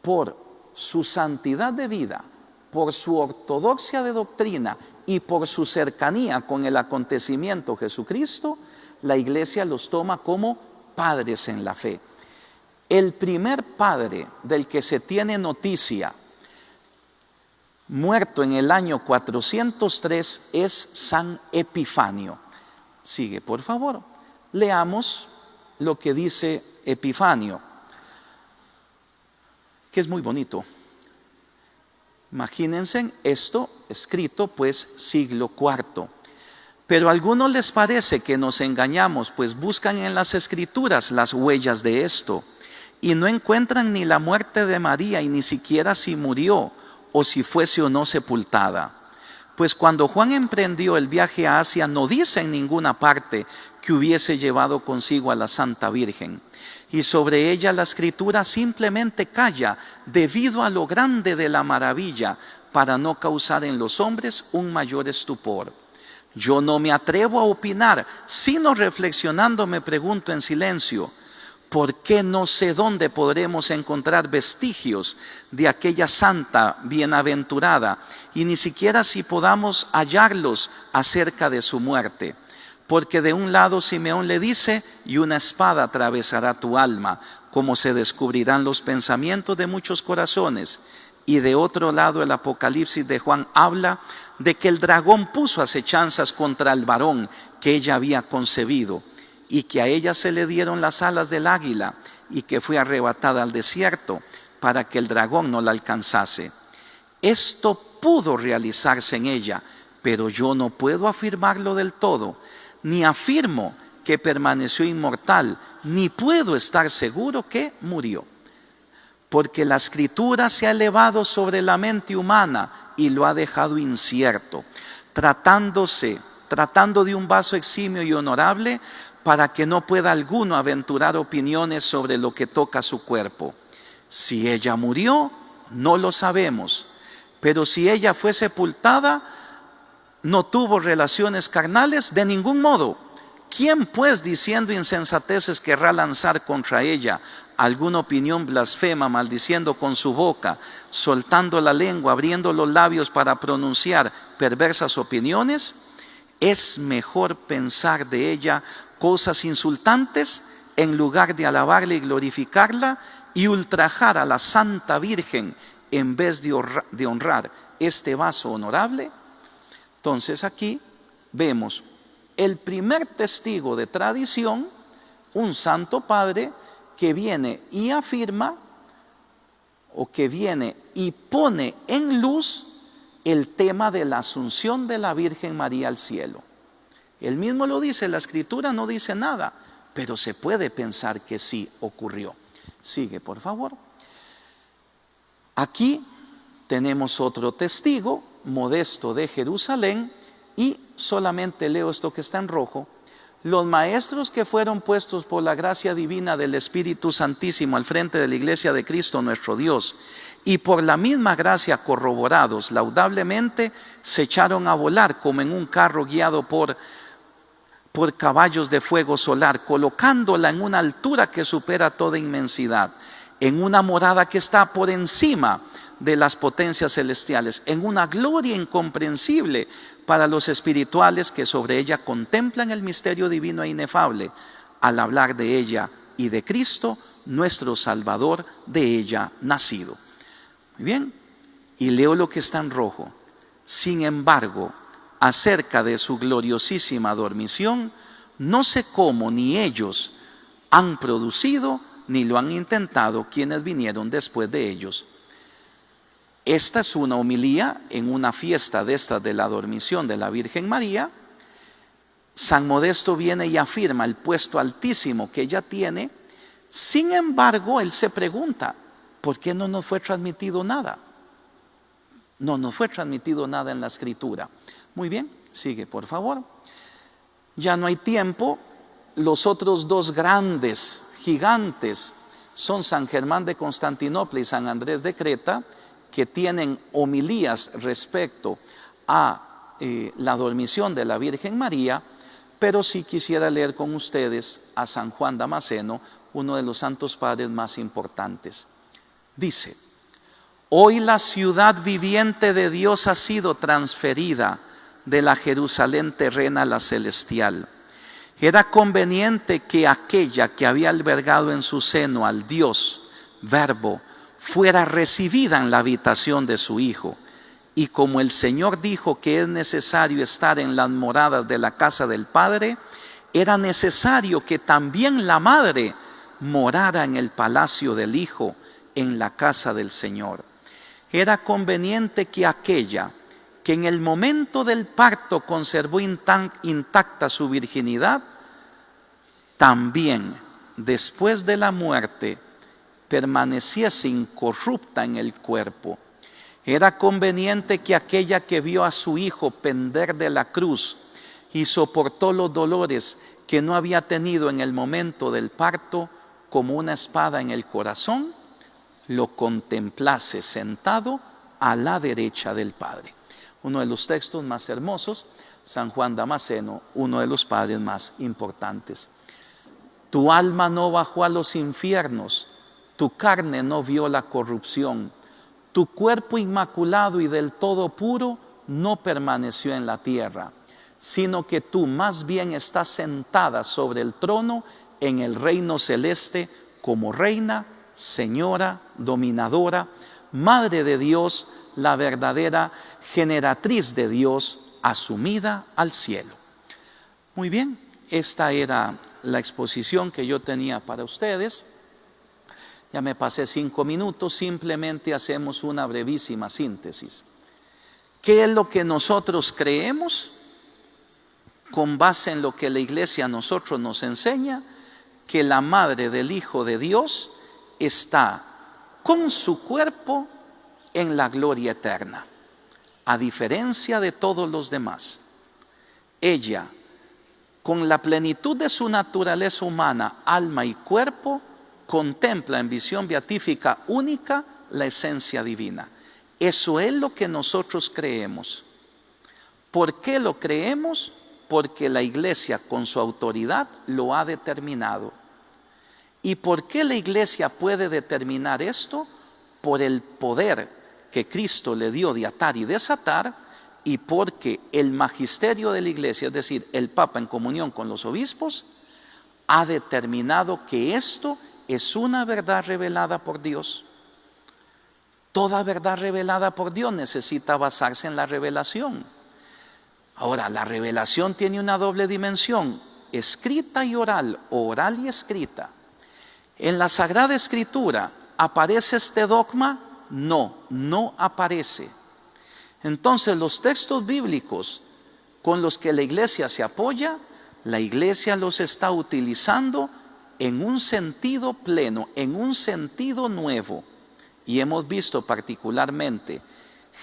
por su santidad de vida, por su ortodoxia de doctrina y por su cercanía con el acontecimiento Jesucristo, la iglesia los toma como padres en la fe. El primer padre del que se tiene noticia, muerto en el año 403, es San Epifanio. Sigue, por favor. Leamos lo que dice Epifanio, que es muy bonito. Imagínense esto escrito pues siglo IV. Pero a algunos les parece que nos engañamos, pues buscan en las escrituras las huellas de esto y no encuentran ni la muerte de María y ni siquiera si murió o si fuese o no sepultada. Pues cuando Juan emprendió el viaje a Asia no dice en ninguna parte que hubiese llevado consigo a la Santa Virgen. Y sobre ella la escritura simplemente calla debido a lo grande de la maravilla para no causar en los hombres un mayor estupor. Yo no me atrevo a opinar, sino reflexionando me pregunto en silencio, ¿por qué no sé dónde podremos encontrar vestigios de aquella santa bienaventurada? Y ni siquiera si podamos hallarlos acerca de su muerte. Porque de un lado Simeón le dice, y una espada atravesará tu alma, como se descubrirán los pensamientos de muchos corazones. Y de otro lado el Apocalipsis de Juan habla de que el dragón puso acechanzas contra el varón que ella había concebido, y que a ella se le dieron las alas del águila, y que fue arrebatada al desierto para que el dragón no la alcanzase. Esto pudo realizarse en ella, pero yo no puedo afirmarlo del todo, ni afirmo que permaneció inmortal, ni puedo estar seguro que murió. Porque la escritura se ha elevado sobre la mente humana y lo ha dejado incierto, tratando de un vaso eximio y honorable, para que no pueda alguno aventurar opiniones sobre lo que toca su cuerpo. Si ella murió, no lo sabemos, pero si ella fue sepultada, no tuvo relaciones carnales de ningún modo. ¿Quién pues, diciendo insensateces, querrá lanzar contra ella alguna opinión blasfema, maldiciendo con su boca, soltando la lengua, abriendo los labios para pronunciar perversas opiniones? Es mejor pensar de ella cosas insultantes en lugar de alabarla y glorificarla, y ultrajar a la Santa Virgen en vez de honrar este vaso honorable. Entonces aquí vemos el primer testigo de tradición, un santo padre que viene y afirma, o que viene y pone en luz el tema de la asunción de la Virgen María al cielo. Él mismo lo dice, la escritura no dice nada, pero se puede pensar que sí ocurrió. Sigue, por favor. Aquí tenemos otro testigo, Modesto de Jerusalén, y solamente leo esto que está en rojo. Los maestros que fueron puestos por la gracia divina del Espíritu Santísimo al frente de la iglesia de Cristo nuestro Dios, y por la misma gracia corroborados laudablemente, se echaron a volar como en un carro guiado por caballos de fuego solar, colocándola en una altura que supera toda inmensidad, en una morada que está por encima de las potencias celestiales, en una gloria incomprensible para los espirituales que sobre ella contemplan el misterio divino e inefable, al hablar de ella y de Cristo, nuestro Salvador, de ella nacido. Muy bien, y leo lo que está en rojo. Sin embargo, acerca de su gloriosísima dormición, no sé cómo ni ellos han producido ni lo han intentado quienes vinieron después de ellos. Esta es una homilía en una fiesta de esta de la dormición de la Virgen María. San Modesto viene y afirma el puesto altísimo que ella tiene. Sin embargo, él se pregunta, ¿por qué no nos fue transmitido nada? No nos fue transmitido nada en la escritura. Muy bien, sigue por favor. Ya no hay tiempo. Los otros dos grandes gigantes son San Germán de Constantinopla y San Andrés de Creta, que tienen homilías respecto a la dormición de la Virgen María, pero sí quisiera leer con ustedes a San Juan Damasceno, uno de los santos padres más importantes. Dice: hoy la ciudad viviente de Dios ha sido transferida de la Jerusalén terrena a la celestial. Era conveniente que aquella que había albergado en su seno al Dios Verbo fuera recibida en la habitación de su Hijo. Y como el Señor dijo que es necesario estar en las moradas de la casa del Padre, era necesario que también la Madre morara en el palacio del Hijo, en la casa del Señor. Era conveniente que aquella que en el momento del parto conservó intacta su virginidad, también después de la muerte permaneciese incorrupta en el cuerpo. Era conveniente que aquella que vio a su Hijo pender de la cruz y soportó los dolores que no había tenido en el momento del parto, como una espada en el corazón, lo contemplase sentado a la derecha del Padre. Uno de los textos más hermosos, San Juan Damasceno, uno de los padres más importantes. Tu alma no bajó a los infiernos, tu carne no vio la corrupción, tu cuerpo inmaculado y del todo puro no permaneció en la tierra, sino que tú más bien estás sentada sobre el trono en el reino celeste como reina, señora, dominadora, madre de Dios, la verdadera generatriz de Dios, asumida al cielo. Muy bien, esta era la exposición que yo tenía para ustedes. Ya me pasé 5 minutos, simplemente hacemos una brevísima síntesis. ¿Qué es lo que nosotros creemos? Con base en lo que la iglesia a nosotros nos enseña, que la madre del Hijo de Dios está con su cuerpo en la gloria eterna, a diferencia de todos los demás. Ella, con la plenitud de su naturaleza humana, alma y cuerpo, contempla en visión beatífica única la esencia divina. Eso es lo que nosotros creemos. ¿Por qué lo creemos? Porque la iglesia con su autoridad lo ha determinado. ¿Y por qué la iglesia puede determinar esto? Por el poder que Cristo le dio de atar y desatar, y porque el magisterio de la iglesia, es decir, el Papa en comunión con los obispos, ha determinado que esto es una verdad revelada por Dios. Toda verdad revelada por Dios necesita basarse en la revelación. Ahora, la revelación tiene una doble dimensión, escrita y oral, o oral y escrita. ¿En la Sagrada Escritura aparece este dogma? No, no aparece. Entonces, los textos bíblicos con los que la iglesia se apoya, la iglesia los está utilizando en un sentido pleno, en un sentido nuevo. Y hemos visto particularmente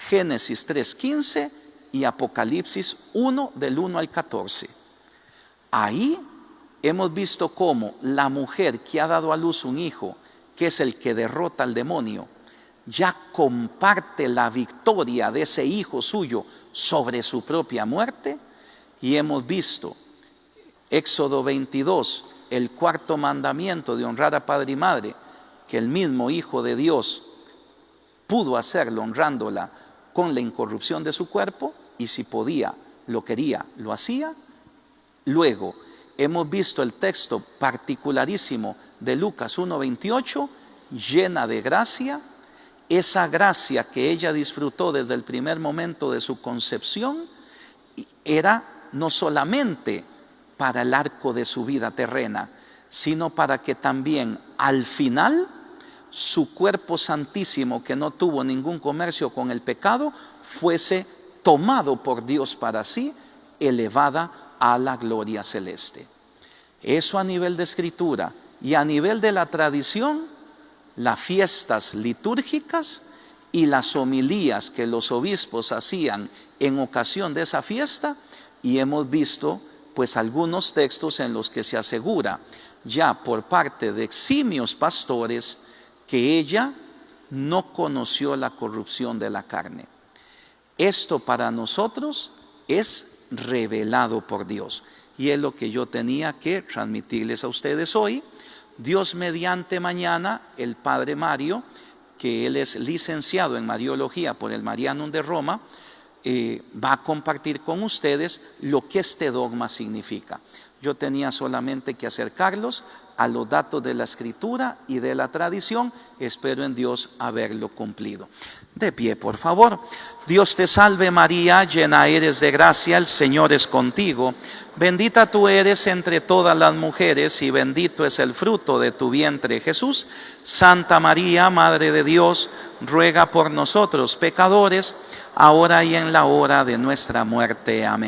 Génesis 3:15 y Apocalipsis 1 del 1 al 14. Ahí hemos visto cómo la mujer que ha dado a luz un hijo, que es el que derrota al demonio, ya comparte la victoria de ese hijo suyo sobre su propia muerte. Y hemos visto Éxodo 22, el 4.º mandamiento de honrar a padre y madre, que el mismo Hijo de Dios pudo hacerlo honrándola con la incorrupción de su cuerpo, y si podía, lo quería, lo hacía. Luego hemos visto el texto particularísimo de Lucas 1:28, llena de gracia, esa gracia que ella disfrutó desde el primer momento de su concepción, era no solamente para el arco de su vida terrena, sino para que también al final su cuerpo santísimo, que no tuvo ningún comercio con el pecado, fuese tomado por Dios para sí, elevada a la gloria celeste. Eso a nivel de escritura. Y a nivel de la tradición, las fiestas litúrgicas y las homilías que los obispos hacían en ocasión de esa fiesta, y hemos visto pues algunos textos en los que se asegura ya por parte de eximios pastores que ella no conoció la corrupción de la carne. Esto para nosotros es revelado por Dios, y es lo que yo tenía que transmitirles a ustedes hoy. Dios mediante, mañana el padre Mario, que él es licenciado en Mariología por el Marianum de Roma, va a compartir con ustedes lo que este dogma significa. Yo tenía solamente que acercarlos a los datos de la escritura y de la tradición. Espero en Dios haberlo cumplido. De pie, por favor. Dios te salve María, llena eres de gracia, el Señor es contigo. Bendita tú eres entre todas las mujeres y bendito es el fruto de tu vientre Jesús. Santa María, Madre de Dios, ruega por nosotros pecadores, ahora y en la hora de nuestra muerte. Amén.